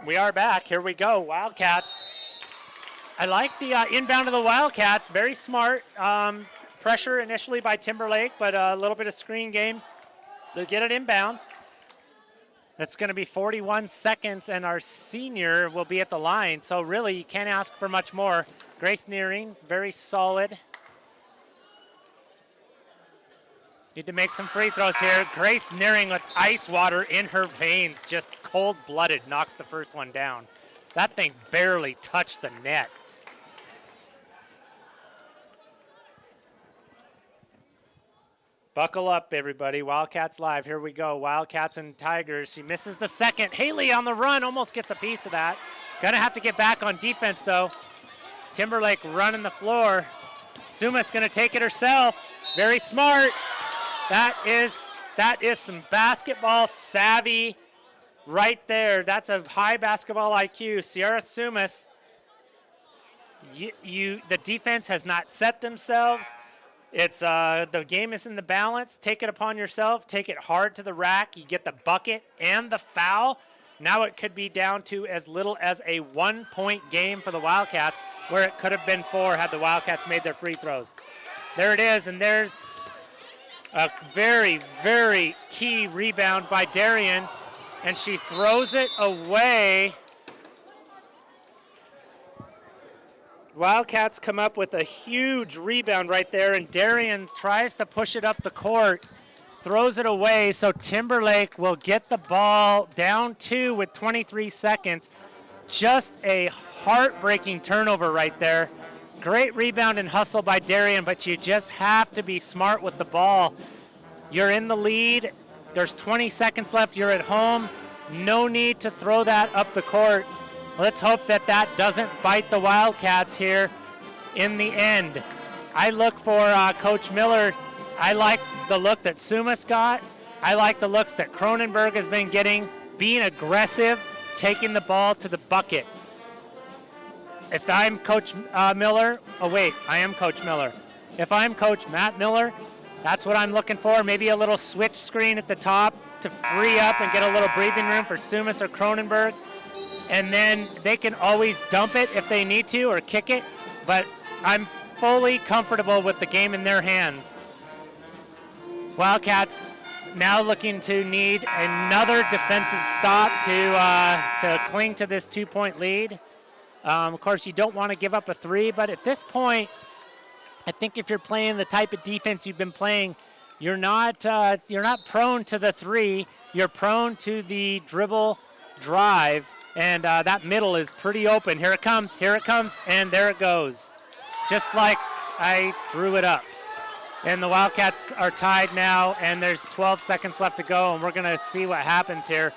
We are back. Here we go. Wildcats. I like the inbound of the Wildcats. Very smart. Pressure initially by Timberlake, but a little bit of screen game. They'll get it inbounds. That's going to be 41 seconds, and our senior will be at the line. So really, you can't ask for much more. Grace Nearing, very solid. Need to make some free throws here. Grace Nearing with ice water in her veins, just cold-blooded, knocks the first one down. That thing barely touched the net. Buckle up, everybody. Wildcats Live. Here we go. Wildcats and Tigers. She misses the second. Haley on the run almost gets a piece of that. Gonna have to get back on defense, though. Timberlake running the floor. Suma's gonna take it herself. Very smart. That is some basketball savvy right there. That's a high basketball IQ. Sierra Sumas, the defense has not set themselves. It's the game is in the balance. Take it upon yourself. Take it hard to the rack. You get the bucket and the foul. Now it could be down to as little as a 1-point game for the Wildcats, where it could have been 4 had the Wildcats made their free throws. There it is, and there's a very, very key rebound by Darian, and she throws it away. Wildcats come up with a huge rebound right there, and Darian tries to push it up the court, throws it away, so Timberlake will get the ball down 2 with 23 seconds. Just a heartbreaking turnover right there. Great rebound and hustle by Darian, but you just have to be smart with the ball. You're in the lead. There's 20 seconds left. You're at home. No need to throw that up the court. Let's hope that that doesn't bite the Wildcats here in the end. I look for Coach Miller. I like the look that Sumas got. I like the looks that Cronenberg has been getting, being aggressive, taking the ball to the bucket. If I'm Coach Miller, I am Coach Miller. If I'm Coach Matt Miller, that's what I'm looking for. Maybe a little switch screen at the top to free up and get a little breathing room for Sumas or Cronenberg. And then they can always dump it if they need to or kick it. But I'm fully comfortable with the game in their hands. Wildcats now looking to need another defensive stop to cling to this 2-point lead. Of course, you don't want to give up a 3, but at this point, I think if you're playing the type of defense you've been playing, you're not prone to the 3. You're prone to the dribble drive, and that middle is pretty open. Here it comes, and there it goes. Just like I drew it up. And the Wildcats are tied now, and there's 12 seconds left to go, and we're going to see what happens here.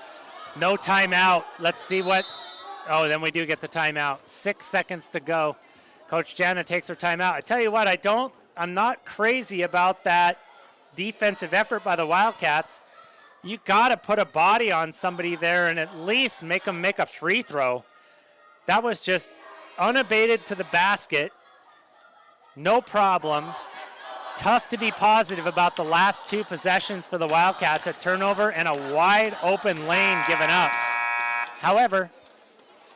No timeout. Let's see what... Oh, then we do get the timeout. 6 seconds to go. Coach Jana takes her timeout. I tell you what, I'm not crazy about that defensive effort by the Wildcats. You got to put a body on somebody there and at least make them make a free throw. That was just unabated to the basket. No problem. Tough to be positive about the last 2 possessions for the Wildcats. A turnover and a wide open lane given up. However,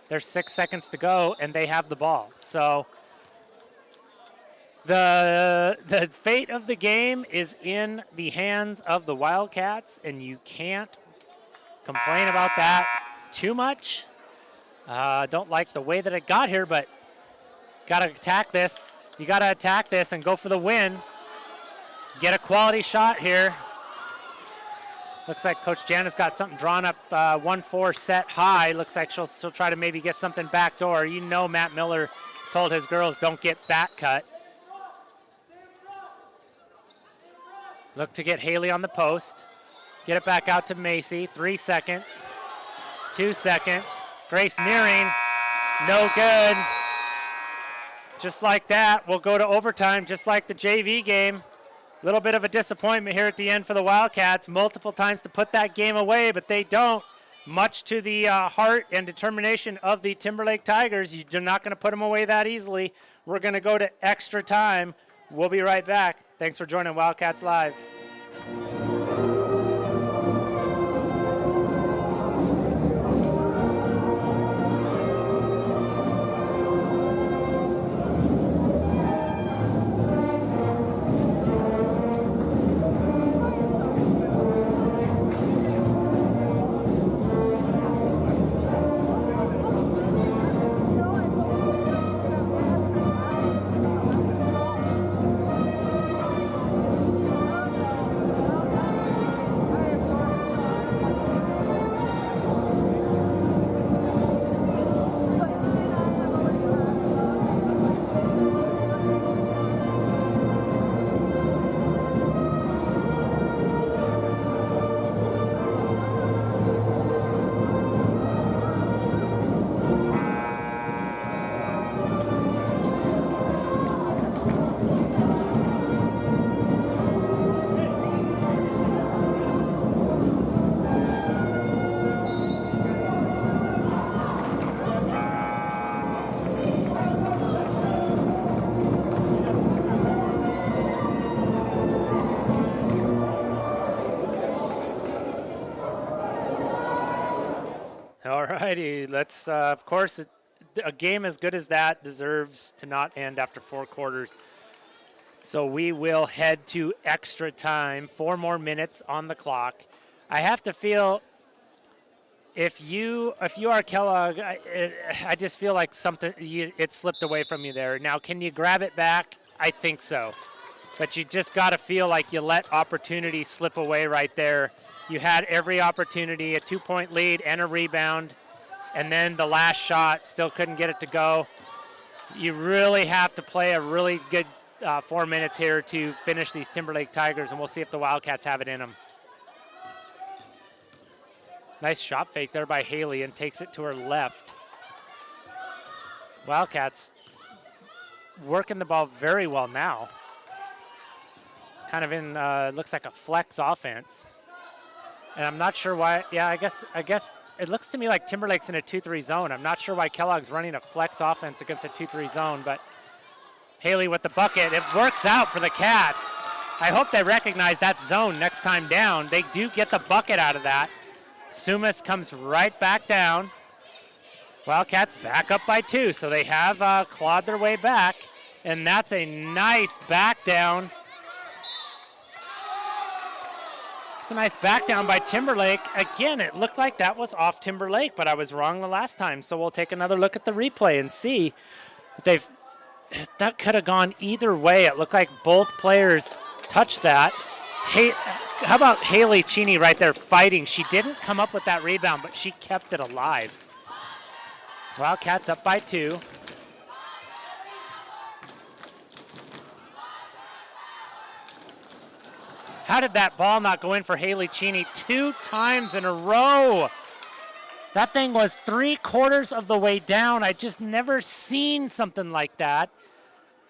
there's 6 seconds to go and they have the ball. So the fate of the game is in the hands of the Wildcats, and you can't complain about that too much. Don't like the way that it got here, but got to attack this. You got to attack this and go for the win. Get a quality shot here. Looks like Coach Jana's got something drawn up 1-4 set high. Looks like she'll try to maybe get something backdoor. You know Matt Miller told his girls don't get back cut. Look to get Haley on the post. Get it back out to Macy. 3 seconds. 2 seconds. Grace Nearing. No good. Just like that, we'll go to overtime, just like the JV game. A little bit of a disappointment here at the end for the Wildcats. Multiple times to put that game away, but they don't. Much to the heart and determination of the Timberlake Tigers. You're not going to put them away that easily. We're going to go to extra time. We'll be right back. Thanks for joining Wildcats Live. All righty, let's, of course, a game as good as that deserves to not end after 4 quarters. So we will head to extra time, 4 more minutes on the clock. I have to feel, if you are Kellogg, I just feel like it slipped away from you there. Now, can you grab it back? I think so. But you just got to feel like you let opportunity slip away right there. You had every opportunity, a 2-point lead and a rebound, and then the last shot still couldn't get it to go. You really have to play a really good 4 minutes here to finish these Timberlake Tigers, and we'll see if the Wildcats have it in them. Nice shot fake there by Haley, and takes it to her left. Wildcats working the ball very well now. Kind of in, looks like a flex offense. And I'm not sure why, yeah, I guess it looks to me like Timberlake's in a 2-3 zone. I'm not sure why Kellogg's running a flex offense against a 2-3 zone, but Haley with the bucket. It works out for the Cats. I hope they recognize that zone next time down. They do get the bucket out of that. Sumas comes right back down. Wildcats back up by 2, so they have clawed their way back, and that's a nice back down. It's a nice back down by Timberlake. Again, it looked like that was off Timberlake, but I was wrong the last time, so we'll take another look at the replay and see. That could have gone either way. It looked like both players touched that. How about Haley Cheney right there fighting? She didn't come up with that rebound, but she kept it alive. Wildcats up by 2. How did that ball not go in for Haley Cheney 2 times in a row? That thing was 3/4 of the way down. I just never seen something like that.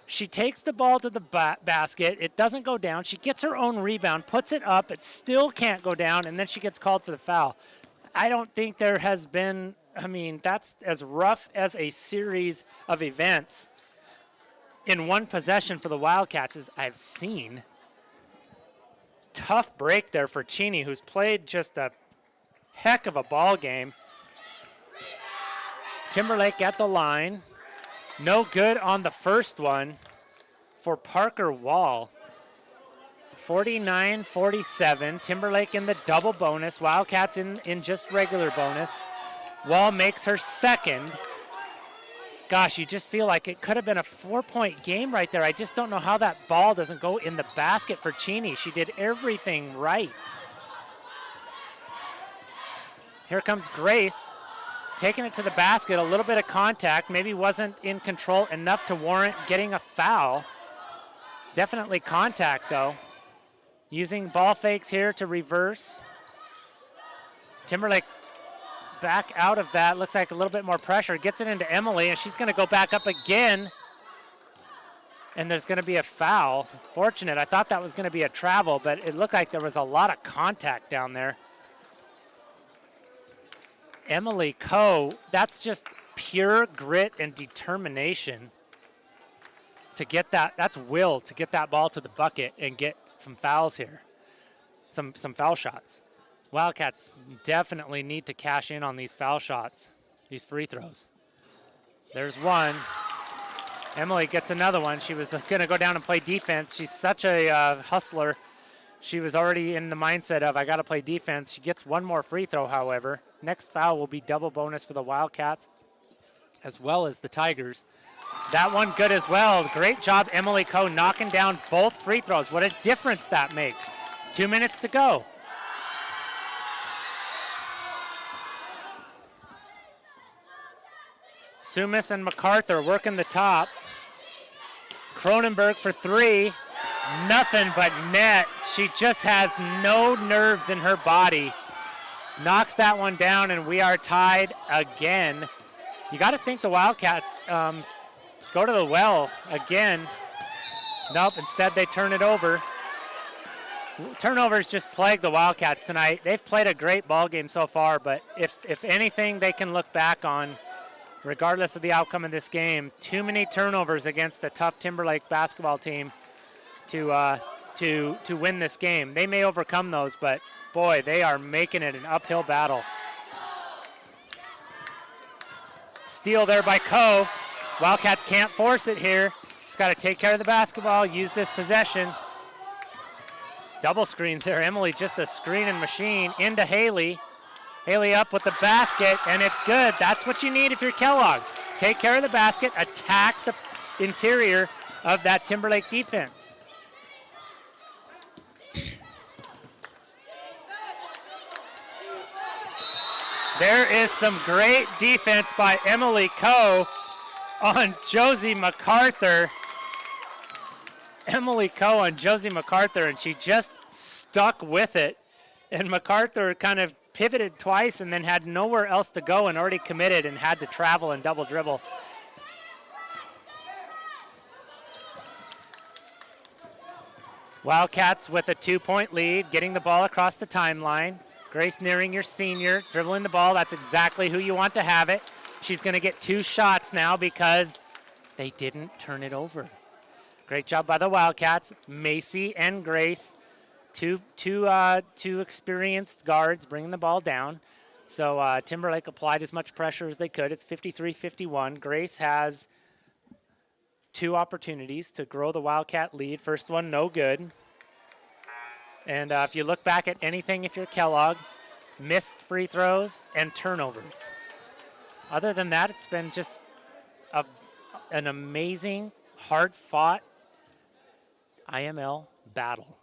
She takes the ball to the basket. It doesn't go down. She gets her own rebound, puts it up. It still can't go down, and then she gets called for the foul. I don't think there has been, that's as rough as a series of events in one possession for the Wildcats as I've seen. Tough break there for Cheney, who's played just a heck of a ball game. Timberlake at the line. No good on the first one for Parker Wall. 49-47. Timberlake in the double bonus. Wildcats in just regular bonus. Wall makes her second. Gosh, you just feel like it could have been a 4-point game right there. I just don't know how that ball doesn't go in the basket for Cheney. She did everything right. Here comes Grace, taking it to the basket. A little bit of contact. Maybe wasn't in control enough to warrant getting a foul. Definitely contact, though. Using ball fakes here to reverse. Timberlake back out of that. Looks like a little bit more pressure. Gets it into Emily, and she's going to go back up again. And there's going to be a foul. Fortunate. I thought that was going to be a travel, but it looked like there was a lot of contact down there. Emily Coe, that's just pure grit and determination to get that. That's will to get that ball to the bucket and get some fouls here, some foul shots. Wildcats definitely need to cash in on these foul shots, these free throws. There's one. Emily gets another one. She was going to go down and play defense. She's such a hustler. She was already in the mindset of, I got to play defense. She gets one more free throw, however. Next foul will be double bonus for the Wildcats as well as the Tigers. That one good as well. Great job, Emily Coe, knocking down both free throws. What a difference that makes. 2 minutes to go. Sumas and MacArthur working the top. Cronenberg for 3. Nothing but net. She just has no nerves in her body. Knocks that one down, and we are tied again. You got to think the Wildcats go to the well again. Nope, instead they turn it over. Turnovers just plague the Wildcats tonight. They've played a great ball game so far, but if anything they can look back on, regardless of the outcome of this game, too many turnovers against a tough Timberlake basketball team to win this game. They may overcome those, but boy, they are making it an uphill battle. Steal there by Coe. Wildcats can't force it here. Just got to take care of the basketball, use this possession. Double screens there. Emily just a screening machine into Haley. Haley up with the basket, and it's good. That's what you need if you're Kellogg. Take care of the basket, attack the interior of that Timberlake defense. There is some great defense by Emily Coe on Josie MacArthur. Emily Coe on Josie MacArthur, and she just stuck with it. And MacArthur kind of pivoted twice and then had nowhere else to go and already committed and had to travel and double dribble. Wildcats with a 2-point lead, getting the ball across the timeline. Grace Nearing, your senior, dribbling the ball. That's exactly who you want to have it. She's going to get 2 shots now because they didn't turn it over. Great job by the Wildcats. Macy and Grace, two experienced guards bringing the ball down. So Timberlake applied as much pressure as they could. It's 53-51. Grace has 2 opportunities to grow the Wildcat lead. First one, no good. And if you look back at anything, if you're Kellogg, missed free throws and turnovers. Other than that, it's been just an amazing, hard-fought IML battle.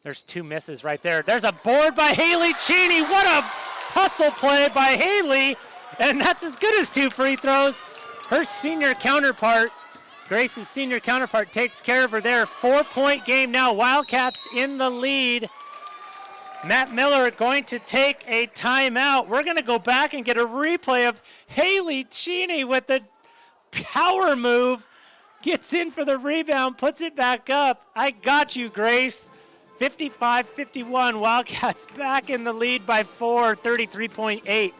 There's 2 misses right there. There's a board by Haley Cheney. What a hustle play by Haley. And that's as good as 2 free throws. Her senior counterpart, Grace's senior counterpart, takes care of her there. 4-point game now. Wildcats in the lead. Matt Miller going to take a timeout. We're going to go back and get a replay of Haley Cheney with the power move. Gets in for the rebound, puts it back up. I got you, Grace. 55-51. Wildcats back in the lead by 4, 33.8.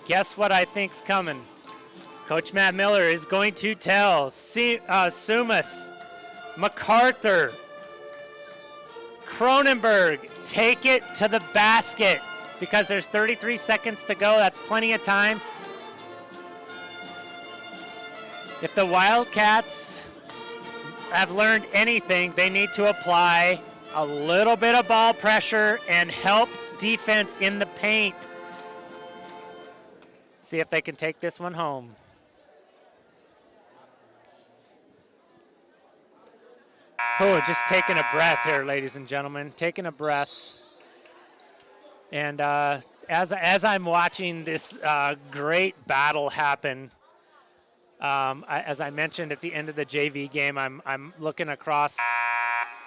Guess what I think's coming? Coach Matt Miller is going to tell Sumas, MacArthur, Cronenberg, take it to the basket because there's 33 seconds to go. That's plenty of time. If the Wildcats have learned anything, they need to apply a little bit of ball pressure and help defense in the paint. See if they can take this one home. Oh, just taking a breath here, ladies and gentlemen. Taking a breath. And as I'm watching this great battle happen, as I mentioned at the end of the JV game, I'm looking across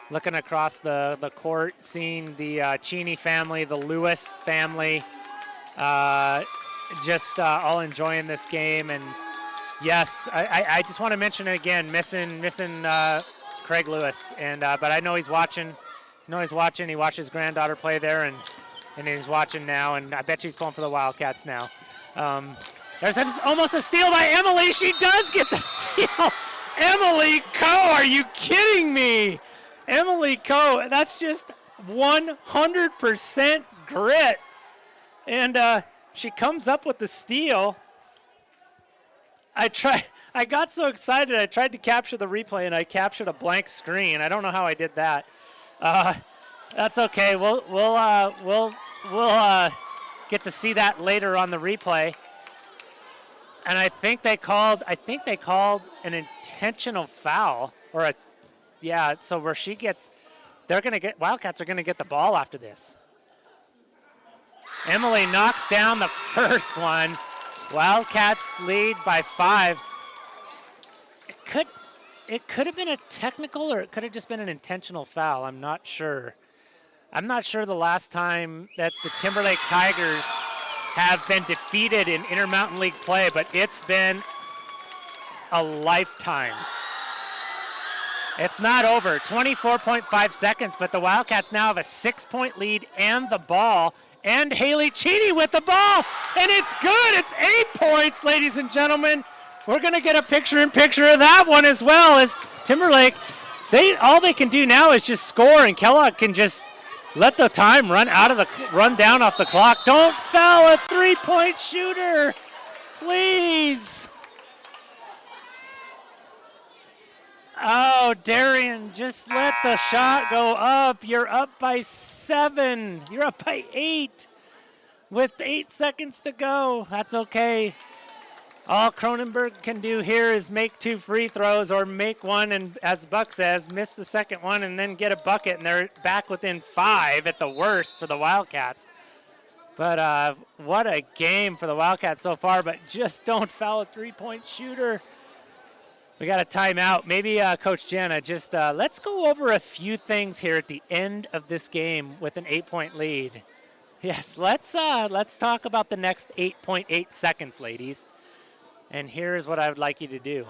the court, seeing the Cheney family, the Lewis family, just all enjoying this game. And yes, I just want to mention it again, missing Craig Lewis, and but I know he's watching. He watched his granddaughter play there, and he's watching now, and I bet she's pulling for the Wildcats now. There's almost a steal by Emily. She does get the steal. Emily Coe, are you kidding me? Emily Coe, that's just 100% grit. And she comes up with the steal. I got so excited, I tried to capture the replay, and I captured a blank screen. I don't know how I did that. That's okay. We'll get to see that later on the replay. And I think they called an intentional foul, so where she gets, Wildcats are gonna get the ball after this. Emily knocks down the first one. Wildcats lead by 5. It could have been a technical, or it could have just been an intentional foul. I'm not sure. I'm not sure the last time that the Timberlake Tigers have been defeated in Intermountain League play, but it's been a lifetime. It's not over. 24.5 seconds, but the Wildcats now have a 6-point lead and the ball. And Haley Cheney with the ball, and it's good. It's 8 points, ladies and gentlemen. We're going to get a picture-in-picture of that one as well, as Timberlake, all they can do now is just score, and Kellogg can just let the time run down off the clock. Don't foul a 3-point shooter. Please. Oh, Darian, just let the shot go up. You're up by 7. You're up by 8 with 8 seconds to go. That's okay. All Cronenberg can do here is make 2 free throws or make one and, as Buck says, miss the second one and then get a bucket, and they're back within 5 at the worst for the Wildcats. But what a game for the Wildcats so far, but just don't foul a three-point shooter. We got a timeout. Maybe Coach Jenna, just let's go over a few things here at the end of this game with an 8-point lead. Yes, let's talk about the next 8.8 seconds, ladies. And here's what I would like you to do.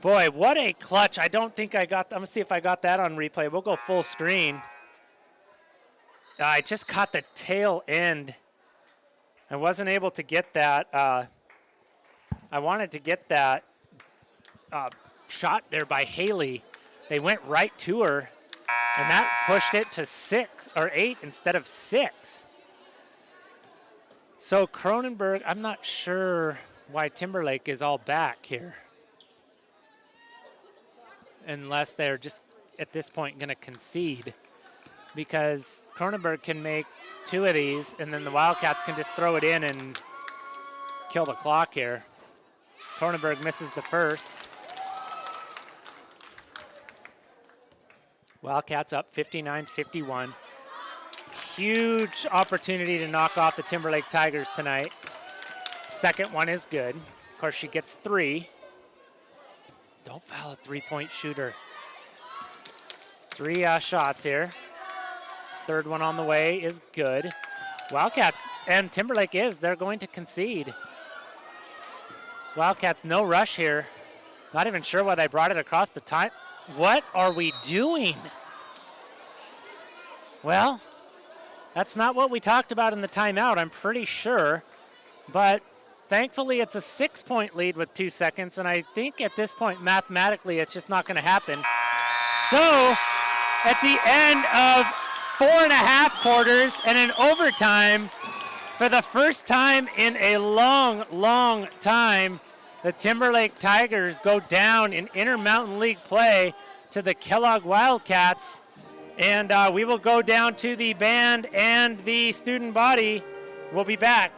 Boy, what a clutch. I don't think I got, I'm going to see if I got that on replay. We'll go full screen. I just caught the tail end. I wasn't able to get that. I wanted to get that shot there by Haley. They went right to her, and that pushed it to 6 or 8 instead of 6. So Cronenberg, I'm not sure why Timberlake is all back here. Unless they're just, at this point, going to concede. Because Cronenberg can make 2 of these, and then the Wildcats can just throw it in and kill the clock here. Cronenberg misses the first. Wildcats up 59-51. Huge opportunity to knock off the Timberlake Tigers tonight. Second one is good. Of course, she gets 3. Don't foul a three-point shooter. 3 shots here. Third one on the way is good. Wildcats and Timberlake they're going to concede. Wildcats, no rush here. Not even sure why they brought it across the time. What are we doing? Well, that's not what we talked about in the timeout, I'm pretty sure. But thankfully, it's a 6-point lead with 2 seconds, and I think at this point, mathematically, it's just not going to happen. So, at the end of 4.5 quarters and an overtime, for the first time in a long, long time, the Timberlake Tigers go down in Intermountain League play to the Kellogg Wildcats. And we will go down to the band and the student body. We'll be back.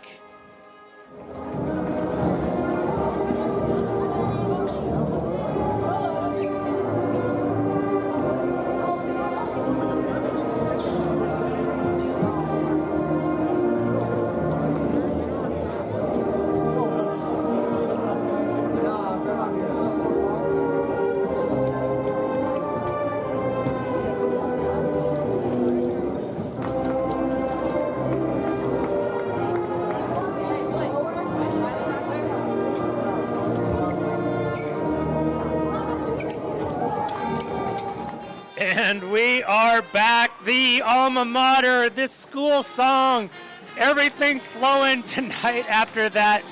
And we are back, the alma mater, this school song, everything flowing tonight after that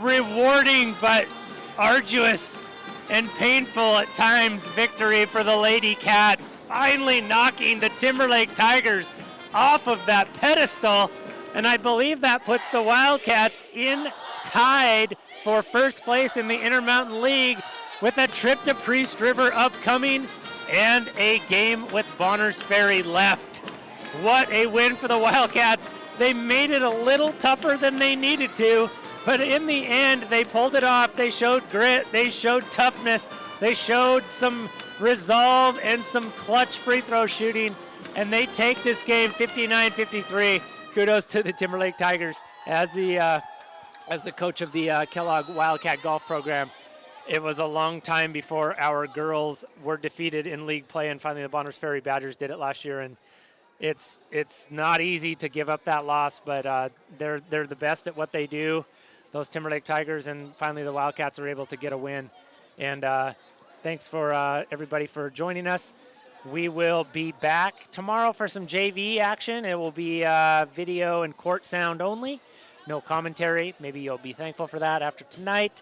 rewarding but arduous and painful at times victory for the Lady Cats, finally knocking the Timberlake Tigers off of that pedestal. And I believe that puts the Wildcats in tied for first place in the Intermountain League with a trip to Priest River upcoming and a game with Bonners Ferry left. What a win for the Wildcats. They made it a little tougher than they needed to, but in the end, they pulled it off. They showed grit, they showed toughness, they showed some resolve and some clutch free throw shooting, and they take this game 59-53. Kudos to the Timberlake Tigers as the coach of the Kellogg Wildcat Golf Program. It was a long time before our girls were defeated in league play, and finally the Bonners Ferry Badgers did it last year. And it's not easy to give up that loss, but they're the best at what they do, those Timberlake Tigers, and finally the Wildcats are able to get a win. And thanks for everybody for joining us. We will be back tomorrow for some JV action. It will be video and court sound only, no commentary. Maybe you'll be thankful for that after tonight.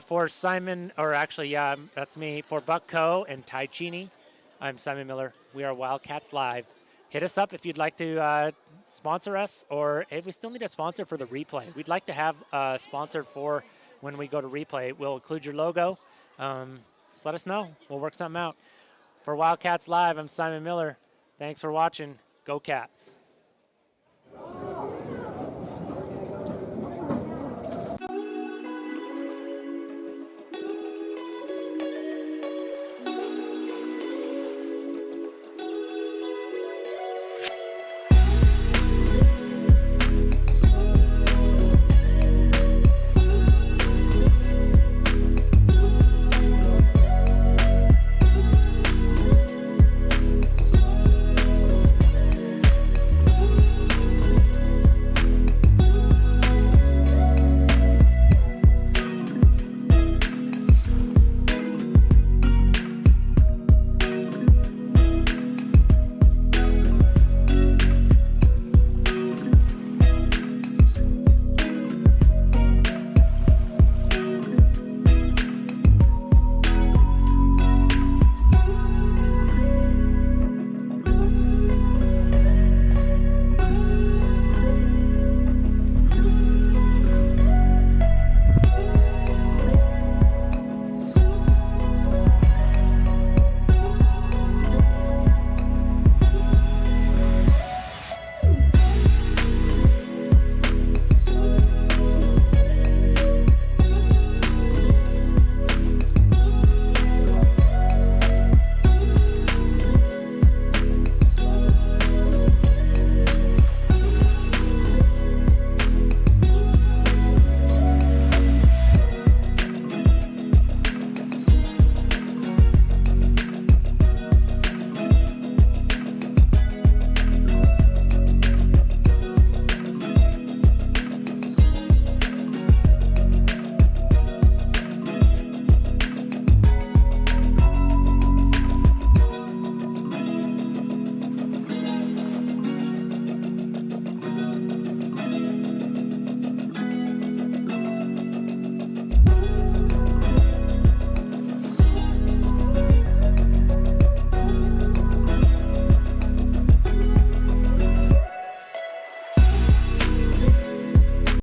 For Simon, or actually, that's me, for Buck Coe and Ty Cheney, I'm Simon Miller. We are Wildcats Live hit us up if you'd like to sponsor us, or if we still need a sponsor for the replay. We'd like to have a sponsor for when we go to replay. We'll include your logo. Just let us know. We'll work something out. For Wildcats Live, I'm Simon Miller. Thanks for watching. Go Cats.